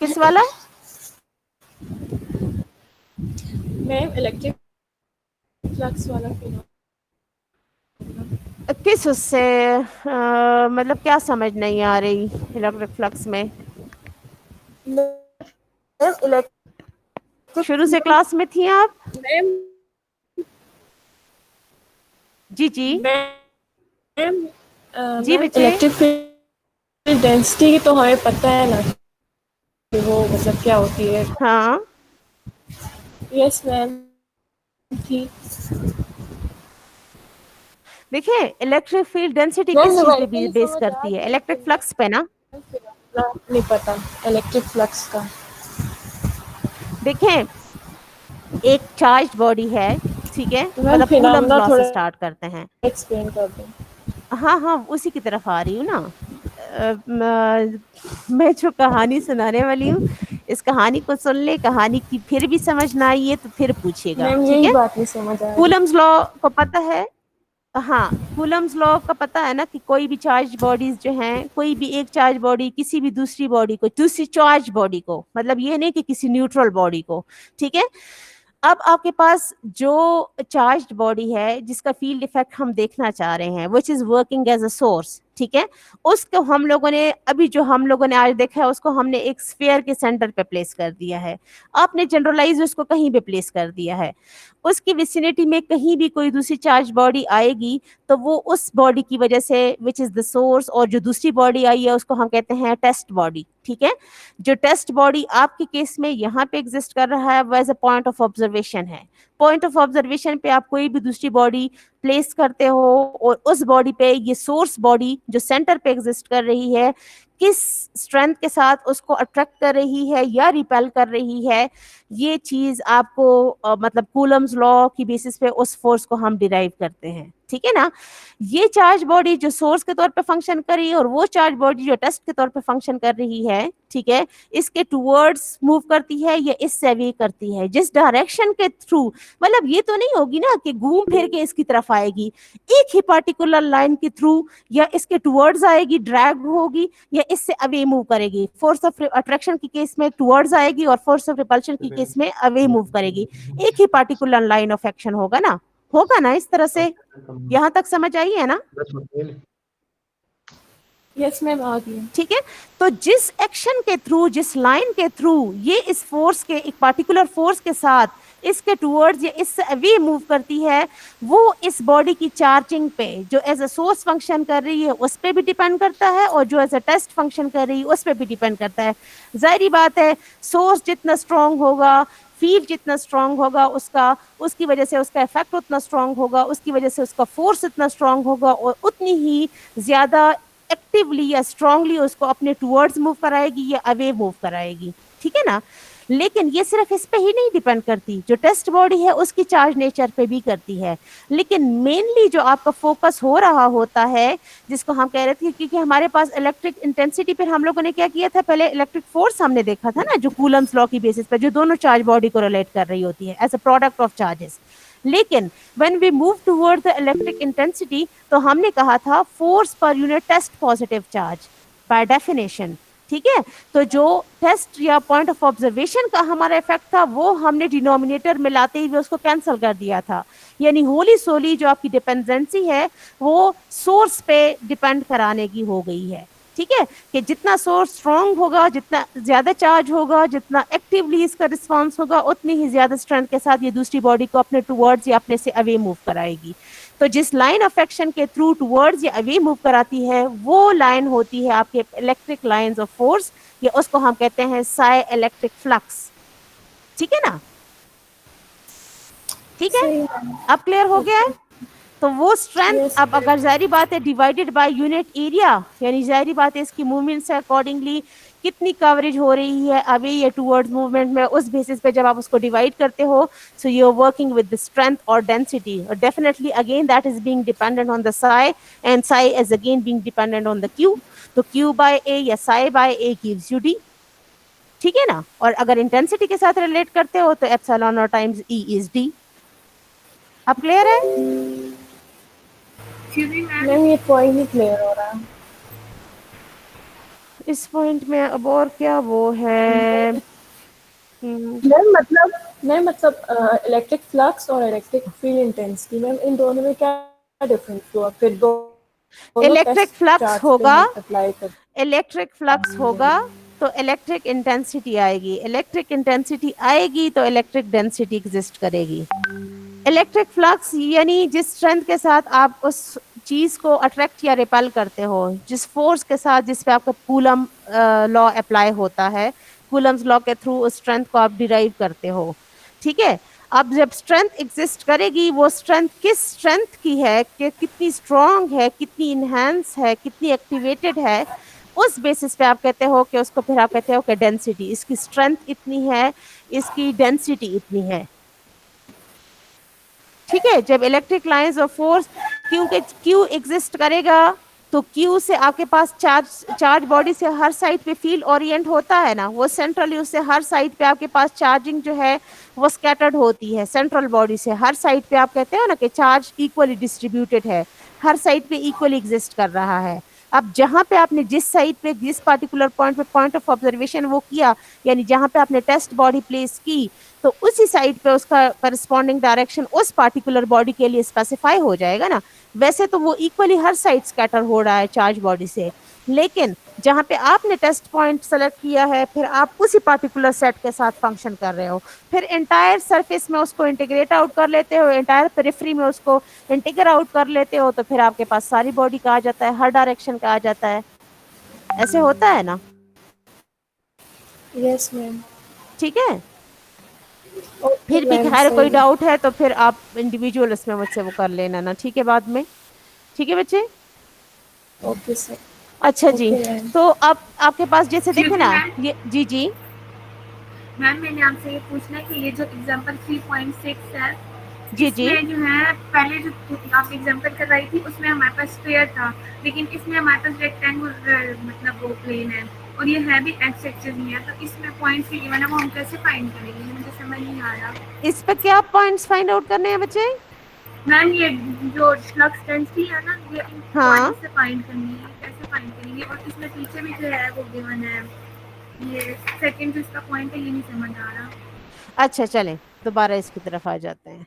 किस वाला? मैम इलेक्ट्रिक फ्लक्स वाला फिनोमेना किस उससे मतलब क्या समझ नहीं आ रही इलेक्ट्रिक फ्लक्स में? शुरू से क्लास में थी आप? मैम जी जी मैम जी बच्चे, इलेक्ट्रिक फील्ड डेंसिटी की तो हमें पता है ना कि वो मतलब क्या होती है। हाँ यस मैम थी। देखिए इलेक्ट्रिक फील्ड डेंसिटी किस चीज पे बेस करती है? इलेक्ट्रिक फ्लक्स पे ना। नहीं पता इलेक्ट्रिक फ्लक्स का। देखें एक चार्ज बॉडी है, ठीक है, मतलब कूलम्ब लॉ से स्टार्ट करते हैं, एक्सप्लेन कर दें। हाँ हाँ उसी की तरफ आ रही हूँ ना। मैं जो कहानी सुनाने वाली हूँ, इस कहानी को सुन ले, कहानी की फिर भी समझ ना आई है तो फिर पूछिएगा, ठीक है। बात नहीं समझ आ रही। कूलम्स लॉ को पता है? हाँ, कूलम्स लॉ का पता है ना कि कोई भी चार्ज बॉडीज जो हैं, कोई भी एक चार्ज बॉडी किसी भी दूसरी बॉडी को, दूसरी चार्ज बॉडी को, मतलब ये नहीं कि किसी न्यूट्रल बॉडी को, ठीक है। अब आपके पास जो चार्ज्ड बॉडी है जिसका फील्ड इफेक्ट हम देखना चाह रहे हैं, which is working as a source, ठीक है, उसको हम लोगों ने अभी जो हम लोगों ने आज देखा है उसको हमने एक स्फीयर के सेंटर पे प्लेस कर दिया है। आपने जनरलाइज उसको कहीं पे प्लेस कर दिया है, उसकी विसिनिटी में कहीं भी कोई दूसरी चार्ज बॉडी आएगी तो वो उस बॉडी की वजह से विच इज द सोर्स, और जो दूसरी बॉडी आई है उसको हम कहते हैं टेस्ट बॉडी, ठीक है। जो टेस्ट बॉडी आपके केस में यहाँ पे एग्जिस्ट कर रहा है वो as a point of observation है। पॉइंट ऑफ ऑब्जर्वेशन पे आप कोई भी दूसरी बॉडी प्लेस करते हो और उस बॉडी पे ये सोर्स बॉडी जो सेंटर पे एग्जिस्ट कर रही है किस स्ट्रेंथ के साथ उसको अट्रैक्ट कर रही है या रिपेल कर रही है, ये चीज आपको मतलब कूलम्स लॉ की बेसिस पे उस फोर्स को हम डिराइव करते हैं, ठीक है ना। ये चार्ज बॉडी जो सोर्स के तौर पे फंक्शन कर रही है और वो चार्ज बॉडी जो टेस्ट के तौर पे फंक्शन कर रही है, ठीक है, इसके टुवर्ड्स मूव करती है या इससे अवे करती है, जिस डायरेक्शन के थ्रू, मतलब ये तो नहीं होगी ना कि घूम फिर के इसकी तरफ आएगी, एक ही पार्टिकुलर लाइन के थ्रू या इसके टुवर्ड्स आएगी, ड्रैग होगी, या इससे अवे मूव करेगी। फोर्स ऑफ अट्रैक्शन की केस में टुवर्ड्स आएगी और फोर्स ऑफ रिपल्शन की केस में अवे मूव करेगी। एक ही पार्टिकुलर लाइन ऑफ एक्शन होगा ना, होगा ना इस तरह से। यहाँ तक समझ आई है ना? यस मैम आ गई। ठीक है। तो जिस एक्शन के थ्रू, जिस लाइन के थ्रू ये इस फोर्स के, एक पार्टिकुलर फोर्स के साथ इसके टूवर्ड्स या इससे अवे मूव करती है, वो इस बॉडी की चार्जिंग पे जो एज अ सोर्स फंक्शन कर रही है उस पे भी डिपेंड करता है, और जो एज अ टेस्ट फंक्शन कर रही है उस पे भी डिपेंड करता है। जाहिर बात है, सोर्स जितना स्ट्रांग होगा, फील्ड जितना स्ट्रांग होगा उसका, उसकी वजह से उसका इफेक्ट उतना स्ट्रांग होगा, उसकी वजह से उसका फोर्स इतना स्ट्रांग होगा, और उतनी ही ज्यादा एक्टिवली या स्ट्रांगली उसको अपने टूवर्ड्स मूव कराएगी या अवे मूव कराएगी। ठीक है ना। लेकिन ये सिर्फ इस पे ही नहीं डिपेंड करती, जो टेस्ट बॉडी है उसकी चार्ज नेचर पे भी करती है। लेकिन मेनली जो आपका फोकस हो रहा होता है, जिसको हम कह रहे थे, क्योंकि हमारे पास इलेक्ट्रिक इंटेंसिटी पर हम लोगों ने क्या किया था, पहले इलेक्ट्रिक फोर्स हमने देखा था ना, जो कूलम्स लॉ की बेसिस पर जो दोनों चार्ज बॉडी को रिलेट कर रही होती है as a product of charges. लेकिन when we move toward the electric intensity, तो हमने कहा था force per unit test positive charge by definition. ठीक है। तो जो टेस्ट या पॉइंट ऑफ ऑब्जर्वेशन का हमारा इफेक्ट था, वो हमने डिनोमिनेटर में लाते ही उसको कैंसिल कर दिया था। यानी होली सोली जो आपकी डिपेंडेंसी है वो सोर्स पे डिपेंड कराने की हो गई है। ठीक है, कि जितना सोर्स स्ट्रांग होगा, जितना ज्यादा चार्ज होगा, जितना एक्टिवली इसका रिस्पांस होगा, उतनी ही ज्यादा स्ट्रेंथ के साथ ये दूसरी बॉडी को अपने टुवर्ड्स या अपने से अवे मूव कराएगी। तो जिस लाइन ऑफ एक्शन के थ्रू टुवर्ड्स या अवे मूव कराती है, वो लाइन होती है आपके इलेक्ट्रिक लाइंस ऑफ फोर्स, या उसको हम कहते हैं साई इलेक्ट्रिक फ्लक्स। ठीक है ना। ठीक है, अब क्लियर हो गया है। तो वो स्ट्रेंथ Yes. अब अगर जाहिर बात है डिवाइडेड बाय यूनिट एरिया, यानी जाहिर बात है इसकी मूवमेंट से अकॉर्डिंगली कितनी कवरेज हो रही है अवे या टुवर्ड्स मूवमेंट में, उस बेसिस पे जब आप उसको डिवाइड करते हो, so you are working with the strength और डेंसिटी, और definitely again that is being dependent on the psi, and psi is again being dependent on the q. तो क्यू बाय ए या psi by a gives you d. ठीक है ना। और अगर intensity के साथ रिलेट करते हो तो एप्सिलॉन और टाइम्स ई इज डी। अब क्लियर है। मैम ये पॉइंट नहीं क्लियर हो रहा। इस पॉइंट में अब और क्या वो है। मैम मतलब इलेक्ट्रिक फ्लक्स और इलेक्ट्रिक फील्ड इंटेंसिटी, मैम इन दोनों में क्या डिफरेंस हुआ? फिर दोनों इलेक्ट्रिक फ्लक्स होगा, अप्लाई कर। इलेक्ट्रिक फ्लक्स होगा तो इलेक्ट्रिक इंटेंसिटी आएगी, इलेक्ट्रिक इंटेंसिटी आएगी तो इलेक्ट्रिक डेंसिटी एग्जिस्ट करेगी। इलेक्ट्रिक फ्लक्स यानी जिस स्ट्रेंथ के साथ आप उस चीज को अट्रैक्ट या रिपेल करते हो, जिस फोर्स के साथ जिस पे आपका कूलम लॉ अप्लाई होता है, कूलम्स लॉ के थ्रू उस स्ट्रेंथ को आप डिराइव करते हो। ठीक है। अब जब स्ट्रेंथ एग्जिस्ट करेगी, वो स्ट्रेंथ किस स्ट्रेंथ की है, कि कितनी स्ट्रांग है, कितनी इनहेंस है, कितनी एक्टिवेटेड है, उस बेसिस पे आप कहते हो कि उसको फिर आप कहते हो कि डेंसिटी, इसकी स्ट्रेंथ इतनी है, इसकी डेंसिटी इतनी है। ठीक है। जब इलेक्ट्रिक लाइंस ऑफ फोर्स, क्योंकि क्यू एग्जिस्ट करेगा तो क्यू से आपके पास चार्ज बॉडी से हर साइड पे फील्ड ओरिएंट होता है ना, वो सेंट्रली उससे हर साइड पे आपके पास चार्जिंग जो है वो स्कैटर्ड होती है सेंट्रल बॉडी से हर साइड पे। आप कहते हो ना कि चार्ज इक्वली डिस्ट्रीब्यूटेड है, हर साइड पे इक्वली एग्जिस्ट कर रहा है। अब जहां पे आपने जिस साइड पे जिस पार्टिकुलर पॉइंट पे पॉइंट ऑफ ऑब्जर्वेशन वो किया, यानी जहां पे आपने टेस्ट बॉडी प्लेस की, तो उसी साइड पे उसका करस्पॉन्डिंग डायरेक्शन उस पार्टिकुलर बॉडी के लिए स्पेसिफाई हो जाएगा ना। वैसे तो वो इक्वली हर साइड स्कैटर हो रहा है चार्ज बॉडी से, लेकिन जहां पे आपने टेस्ट पॉइंट सेलेक्ट किया है, फिर आप उसी पार्टिकुलर सेट के साथ फंक्शन कर रहे हो, फिर एंटायर सरफेस में उसको इंटीग्रेट आउट कर लेते हो, एंटायर पेरिफेरी में उसको इंटीग्रेट आउट कर लेते हो, तो फिर आपके पास सारी बॉडी का आ जाता है, हर डायरेक्शन का आ जाता है। ऐसे होता है ना। Yes ma'am. ठीक है। फिर भी खैर कोई डाउट है तो फिर आप इंडिविजुअल इसमें मुझसे वो कर लेना ना, ठीक है, बाद में। ठीक है बच्चे। Okay sir. अच्छा जी। तो अब आपके पास जैसे देखे ना ये, जी जी मैम मैंने आपसे ये पूछना है कि ये जो एग्जांपल 3.6 है, जी जी इसमें जो है पहले जो आप एग्जांपल कर रही थी उसमें हमारे पास स्फीयर था, लेकिन इसमें हमारे पास रेक्टेंगुलर मतलब वो प्लेन है और ये है भी एक्स एक्सिस में है, तो इसमें पॉइंट्स भी गिवन है, वो हम कैसे फाइंड करेंगे? मुझे समझ नहीं आ रहा। इस पे क्या पॉइंट्स फाइंड आउट करने हैं बच्चे? मैम ये जो फ्लक्स डेंसिटी है ना, ये इन हाँ। पॉइंट्स से फाइंड करनी है, कैसे फाइंड करेंगे? और इसमें पीछे भी जो है वो गिवन है, ये सेकंड जो इसका पॉइंट है ये नहीं समझ आ रहा। अच्छा चलें दोबारा इसकी तरफ आ जाते हैं।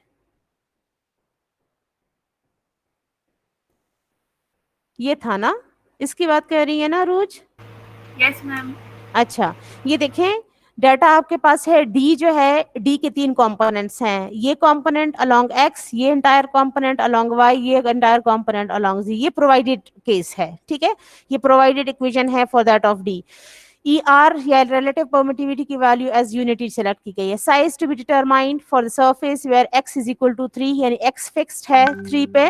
ये था ना इसकी बात कर रही है ना अरूज? Yes ma'am. अच्छा, ये देखें डाटा आपके पास है, डी जो है, डी के 3 कंपोनेंट्स हैं, ये कंपोनेंट अलोंग एक्स, ये एंटायर कंपोनेंट अलोंग वाई, ये एंटायर कंपोनेंट अलोंग जी। ये प्रोवाइडेड केस है, ठीक है, ये प्रोवाइडेड इक्वेशन है for that of d. ER या रिलेटिव परमिटिविटी की वैल्यू एज यूनिटी सेलेक्ट की गई है। Size to be determined for the surface where x is equal to 3, यानी x फिक्स्ड है 3 पे,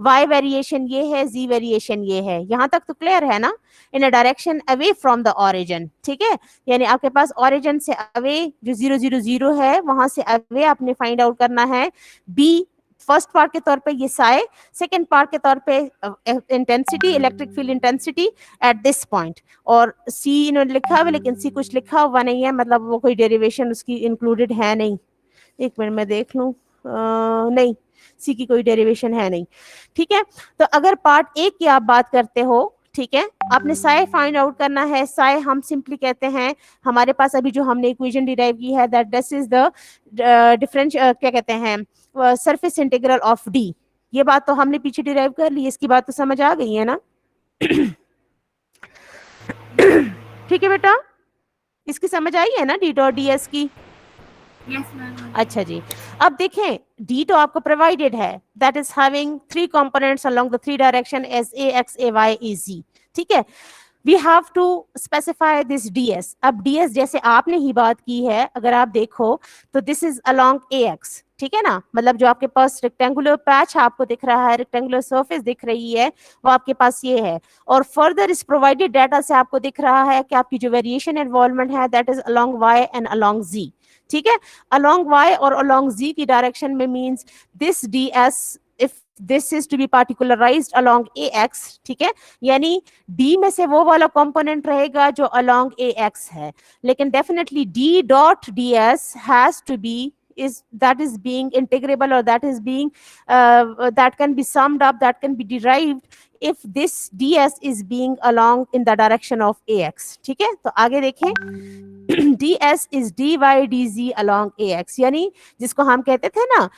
y वेरिएशन ये है, z वेरिएशन ये है। यहाँ तक तो क्लियर है ना? In a direction away from the origin, ठीक है, यानी आपके पास ओरिजिन से अवे जो 0 0 0 है वहां से अवे आपने फाइंड आउट करना है। b फर्स्ट पार्ट के तौर पे ये साई, सेकंड पार्ट के तौर पे intensity, electric field intensity at this point. और सी इन्होंने लिखा हुआ, लेकिन सी कुछ लिखा हुआ नहीं है, मतलब वो कोई डेरिवेशन उसकी इंक्लूडेड है नहीं। एक मिनट मैं देख लूं, नहीं, सी की कोई डेरिवेशन है नहीं, ठीक है। तो अगर पार्ट एक की आप बात करते हो, ठीक है, आपने साई फाइंड आउट करना है। साई हम सिंपली कहते हैं, हमारे पास अभी जो हमने इक्वेशन डिराइव की है, that this is the difference, क्या कहते हैं, सरफेस इंटीग्रल ऑफ डी। ये बात तो हमने पीछे डिराइव कर ली, इसकी बात तो समझ आ गई है ना? ठीक है बेटा, इसकी समझ आई है ना डी डॉट डी एस की? Yes ma'am. अच्छा जी, अब देखें डी तो आपको प्रोवाइडेड है, that is having 3 components along the 3 direction as A X A Y A Z, ठीक है। We have to specify this ds। अब ds जैसे आपने ही बात की है, अगर आप देखो तो दिस इज अलोंग ax, ठीक है ना, मतलब जो आपके पास रेक्टेंगुलर पैच आपको दिख रहा है, रेक्टेंगुलर सरफेस दिख रही है, वो आपके पास ये है। और फर्दर इस प्रोवाइडेड डाटा से आपको दिख रहा है कि आपकी जो वेरिएशन इन्वॉल्वमेंट है that is along y and along z, ठीक है। अलोंग y और अलोंग z की डायरेक्शन में means this ds if this is to be particularised along ax, ठीक है, यानी d में से वो वाला कंपोनेंट रहेगा जो अलोंग ax है, लेकिन definitely d dot ds has to be is that is being integrable or that is being that can be summed up, that can be derived if this ds is being along in the direction of ax, ठीक है। तो आगे देखें, ds is dy dz along ax, यानी जिसको हम कहते थे ना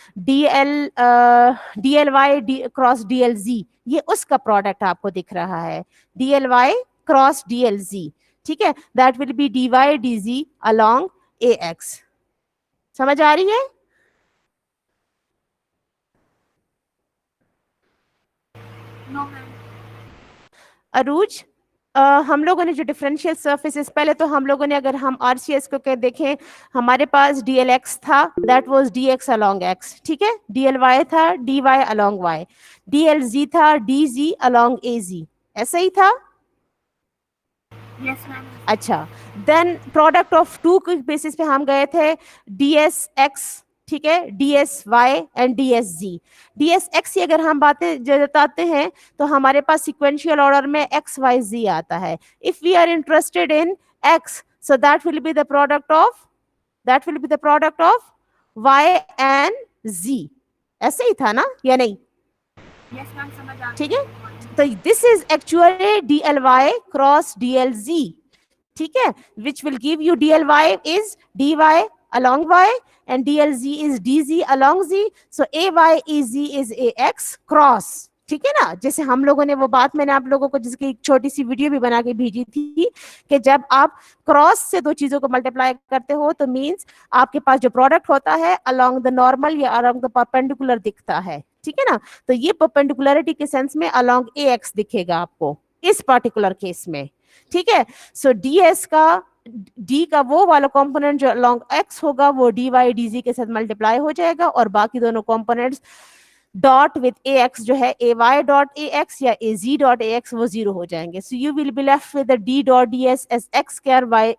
dly क्रॉस dlz, ये उसका प्रोडक्ट आपको दिख रहा है, dly क्रॉस dlz, ठीक है, that will be dy dz along ax। समझ आ रही है? No ma'am. अरूज, हम लोगों ने जो डिफरेंशियल सर्फेसेस, पहले तो हम लोगों ने, अगर हम आरसीएस को कह देखें, हमारे पास dlx था, that was dx along x, ठीक है, dly था dy along y, dlz था dz along az, ऐसा ही था। Yes ma'am. अच्छा, देन प्रोडक्ट ऑफ 2 के बेसिस पे हम गए थे, dsx, ठीक है, dsy एंड dsz। dsx की अगर हम बातें बताते हैं तो हमारे पास सिक्वेंशियल ऑर्डर में x y z आता है। If we are interested in x, so that will be the product of y and z, ऐसे ही था ना या नहीं? यस मैम, समझ आ ठीक है, तो this is actually dly cross dlz, ठीक है, which will give you dly is dy along y and dlz is dz along z, so ay az is ax cross, ठीक है ना। जैसे हम लोगों ने वो बात, मैंने आप लोगों को जिसकी एक छोटी सी वीडियो भी बना के भेजी थी कि जब आप क्रॉस से 2 चीजों को मल्टीप्लाई करते हो तो मींस आपके पास जो प्रोडक्ट होता है अलोंग द नॉर्मल या अलोंग द परपेंडिकुलर दिखता है, ठीक है ना। तो ये परपेंडिकुलरिटी के सेंस में अलोंग ax दिखेगा आपको इस पर्टिकुलर केस में, ठीक है। सो ds का, d का वो वाला कंपोनेंट जो अलोंग x होगा वो dy dz के साथ मल्टीप्लाई हो जाएगा, और बाकी दोनों कंपोनेंट्स डॉट विद ax जो है ay डॉट ax या az डॉट ax वो 0 हो जाएंगे। So you will be left with the d dot ds as x square y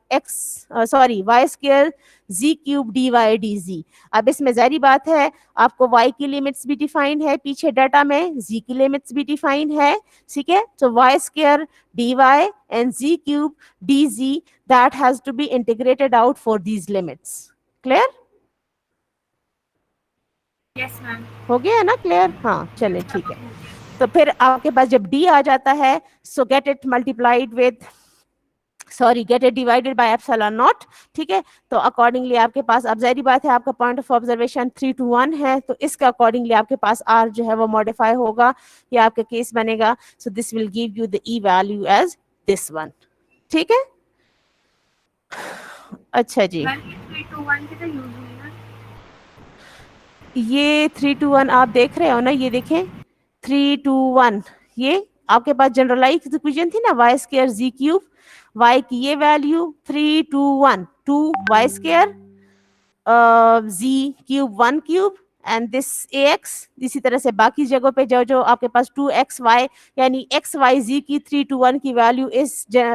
square z cube dy dz। अब इसमें जारी बात है, आपको y की लिमिट्स भी डिफाइन है पीछे डाटा में, z की लिमिट्स भी डिफाइन है, ठीक है। तो y square dy and z cube dz that has to be integrated out for these limits। Clear? Yes ma'am. हो गया ना क्लियर? हाँ चले, ठीक है। तो फिर आपके पास जब d आ जाता है, सो get it multiplied with sorry get it divided by epsilon not, ठीक है। तो अकॉर्डिंगली आपके पास, अब जाहिर बात है आपका पॉइंट ऑफ ऑब्जर्वेशन 3 to 1 है, तो इसके अकॉर्डिंगली आपके पास आर जो है वो मॉडिफाई होगा, या आपका केस बनेगा। So this will give you the E value as this one, ठीक है। अच्छा जी, मैम ये 3 to 1 की तो यूज हुई ना। ये 3 to 1 आप देख रहे हो ना, ये देखें 3 to 1, ये आपके पास जनरलाइज इक्वेशन थी ना, वाई स्क्वायर जी क्यूब, y की ये value 3 to 1 2 y square z cube 1 cube and this ax। इसी तरह से बाकी जगहों पे जो जो आपके पास 2xy यानी xyz की 3 to 1 की वैल्यू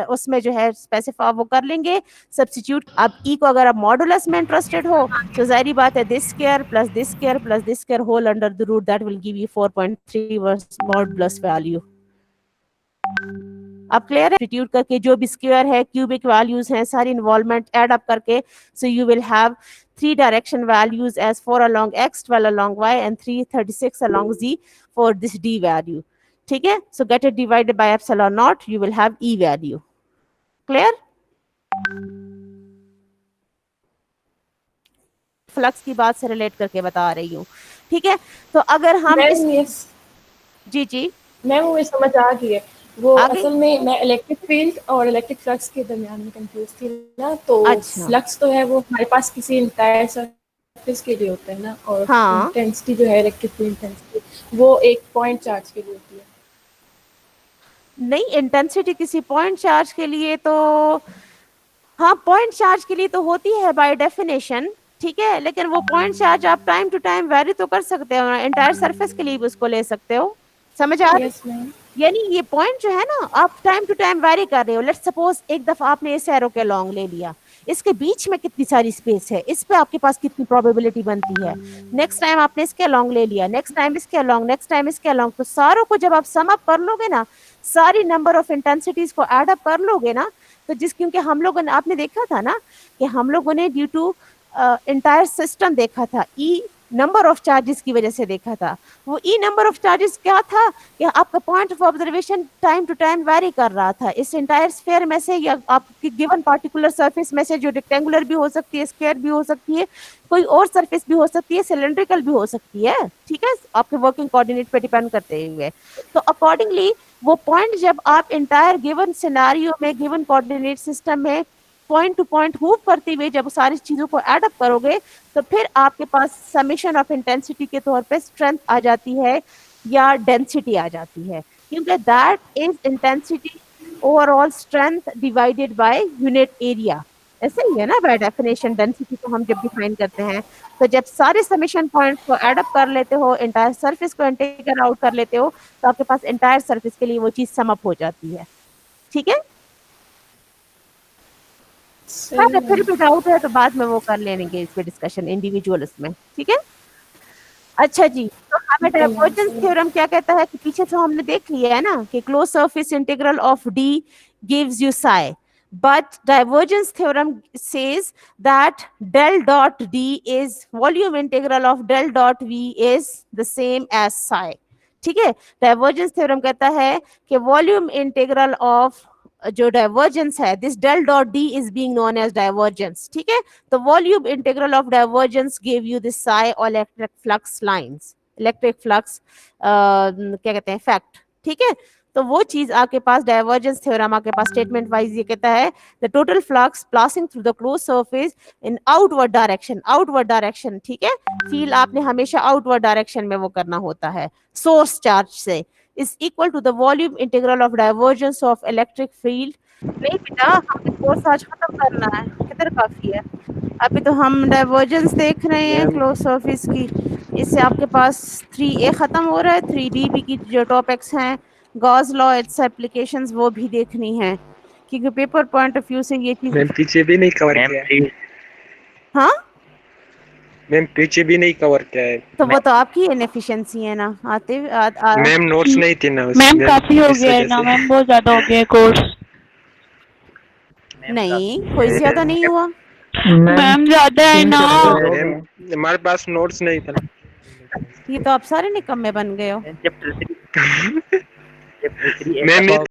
उसमें जो है स्पेसिफाई वो कर लेंगे सब्स्टिट्यूट। अब e को अगर आप मॉडुलस में इंटरेस्टेड हो तो जाहिर बात है this square plus this square plus this square whole under the root, that will give you 4.3 वर्स मॉडुलस वैल्यू। अब क्लियर है, सब्स्टिट्यूट करके जो भी स्क्वायर है, क्यूबिक वैल्यूज हैं, सारी इन्वॉल्वमेंट ऐड अप करके, so you will have 3 direction values as 4 along x, 12 along y and 336 along z for this d value, ठीक है। सो get it divided by epsilon not, you will have e value. Clear? Flux की बात से relate करके बता रही हूँ, ठीक है। तो अगर हम जी जी मैम वो समझ आ गई है, वो आ गई? असल में मैं इलेक्ट्रिक फील्ड और इलेक्ट्रिक फ्लक्स के दरमियान में कंफ्यूज थी ना। तो अच्छा। फ्लक्स तो है वो हमारे पास किसी इंटायर सरफेस के लिए होता है ना, और हाँ। इंटेंसिटी जो है इलेक्ट्रिक फील्ड इंटेंसिटी वो एक पॉइंट चार्ज के लिए होती है। नहीं, इंटेंसिटी किसी पॉइंट चार्ज के लिए तो, हाँ पॉइंट चार्ज के लिए तो होती है बाय डेफिनेशन, ठीक है, लेकिन वो पॉइंट चार्ज आप टाइम टू टाइम वेरी तो कर सकते हो, एंटायर सरफेस के लिए भी उसको ले सकते हो, समझ आ रही? Yes ma'am. यानी ये पॉइंट जो है ना, आप टाइम टू टाइम वेरी कर रहे हो। लेट्स सपोज एक दफा आपने इस एरो के लॉन्ग ले लिया, इसके बीच में कितनी सारी स्पेस है, इस पे आपके पास कितनी प्रोबेबिलिटी बनती है। नेक्स्ट टाइम आपने इसके लॉन्ग ले लिया, नेक्स्ट टाइम इसके लॉन्ग, नेक्स्ट टाइम इसके लॉन्ग, तो सारों को जब आप सम अप कर लोगे ना, सारी नंबर ऑफ इंटेंसिटीज को एड अप कर लोगे ना, तो क्योंकि हम लोगों ने, आपने देखा था ना कि हम लोगों ने ड्यू टू इंटायर सिस्टम देखा था, ई नंबर ऑफ चार्जेस की वजह से देखा था। वो ई नंबर ऑफ चार्जेस क्या था कि आपका point of observation time to time vary कर रहा था इस इंटायर स्फीयर में से, या आपकी गिवन पार्टिकुलर सरफेस में से, जो रेक्टेंगुलर भी हो सकती है, स्क्वायर भी हो सकती है, कोई और सरफेस भी हो सकती है, सिलेंड्रिकल भी हो सकती है, ठीक है, आपके वर्किंग कोऑर्डिनेट पे डिपेंड करते हुए। तो अकॉर्डिंगली वो पॉइंट जब आप इंटायर गिवन सिनेरियो में, गिवन कोऑर्डिनेट सिस्टम में पॉइंट टू पॉइंट मूव करते हुए जब सारी चीजों को ऐड अप करोगे, तो फिर आपके पास समेशन ऑफ इंटेंसिटी के तौर पे स्ट्रेंथ आ जाती है या डेंसिटी आ जाती है, क्योंकि that is intensity overall strength divided by unit area. ऐसे ही है ना बाय डेफिनेशन, डेंसिटी को हम जब डिफाइन करते हैं, तो जब सारे समेशन पॉइंट्स को ऐड अप कर लेते हो, एंटायर सरफेस को इंटीग्रेट आउट कर लेते हो, तो आपके पास एंटायर सरफेस के लिए वो चीज सम अप हो जाती है, ठीक है। हाँ, फिर भी डाउट है तो बाद में वो कर लेंगे इस पे डिस्कशन इंडिविजुअल इसमें, ठीक है। अच्छा जी, तो हमें डाइवर्जेंस थ्योरम क्या कहता है कि पीछे तो हमने देख लिया है ना कि close surface integral of D gives you Sai, but divergence theorem says that del dot d is volume integral of del dot v is the same as psi, ठीक है। डाइवर्जेंस थ्योरम कहता है कि वॉल्यूम इंटीग्रल ऑफ जो divergence है, this del dot D is being known as divergence, ठीक है। तो volume integral of divergence give you this psi और electric flux lines, electric flux क्या कहते हैं फैक्ट, ठीक है। तो वो चीज आपके पास डाइवर्जेंस थ्योरम आपके पास स्टेटमेंट वाइज ये कहता है the total flux passing through the close surface in outward direction, ठीक है। फील आपने हमेशा आउटवर्ड डायरेक्शन में वो करना होता है सोर्स चार्ज से, is equal to the volume integral of divergence of electric field। नहीं बेटा, हमें कोर्स आज खत्म करना है, किधर काफी है, अभी तो हम डाइवर्जेंस देख रहे हैं क्लोज सरफेस की, इससे आपके पास 3A खत्म हो रहा है, 3B की जो टॉपिक्स हैं, गॉस लॉ, इट्स एप्लीकेशंस, वो भी देखनी है, क्योंकि पेपर पॉइंट ऑफ व्यू से ये चीज मैम पीछे भी नहीं कवर किया है। हाँ मैम पीछे भी नहीं कवर किया है। तो वो तो आपकी इनएफिशिएंसी है ना, आते मैम नोट्स नहीं थे ना मैम काफी हो गया है ना मैम, बहुत ज्यादा हो गया है कोर्स। नहीं कोई ज्यादा नहीं हुआ मैम ज्यादा है ना। हमारे पास नोट्स नहीं था। ये तो आप सारे निकम्मे बन गए हो मैम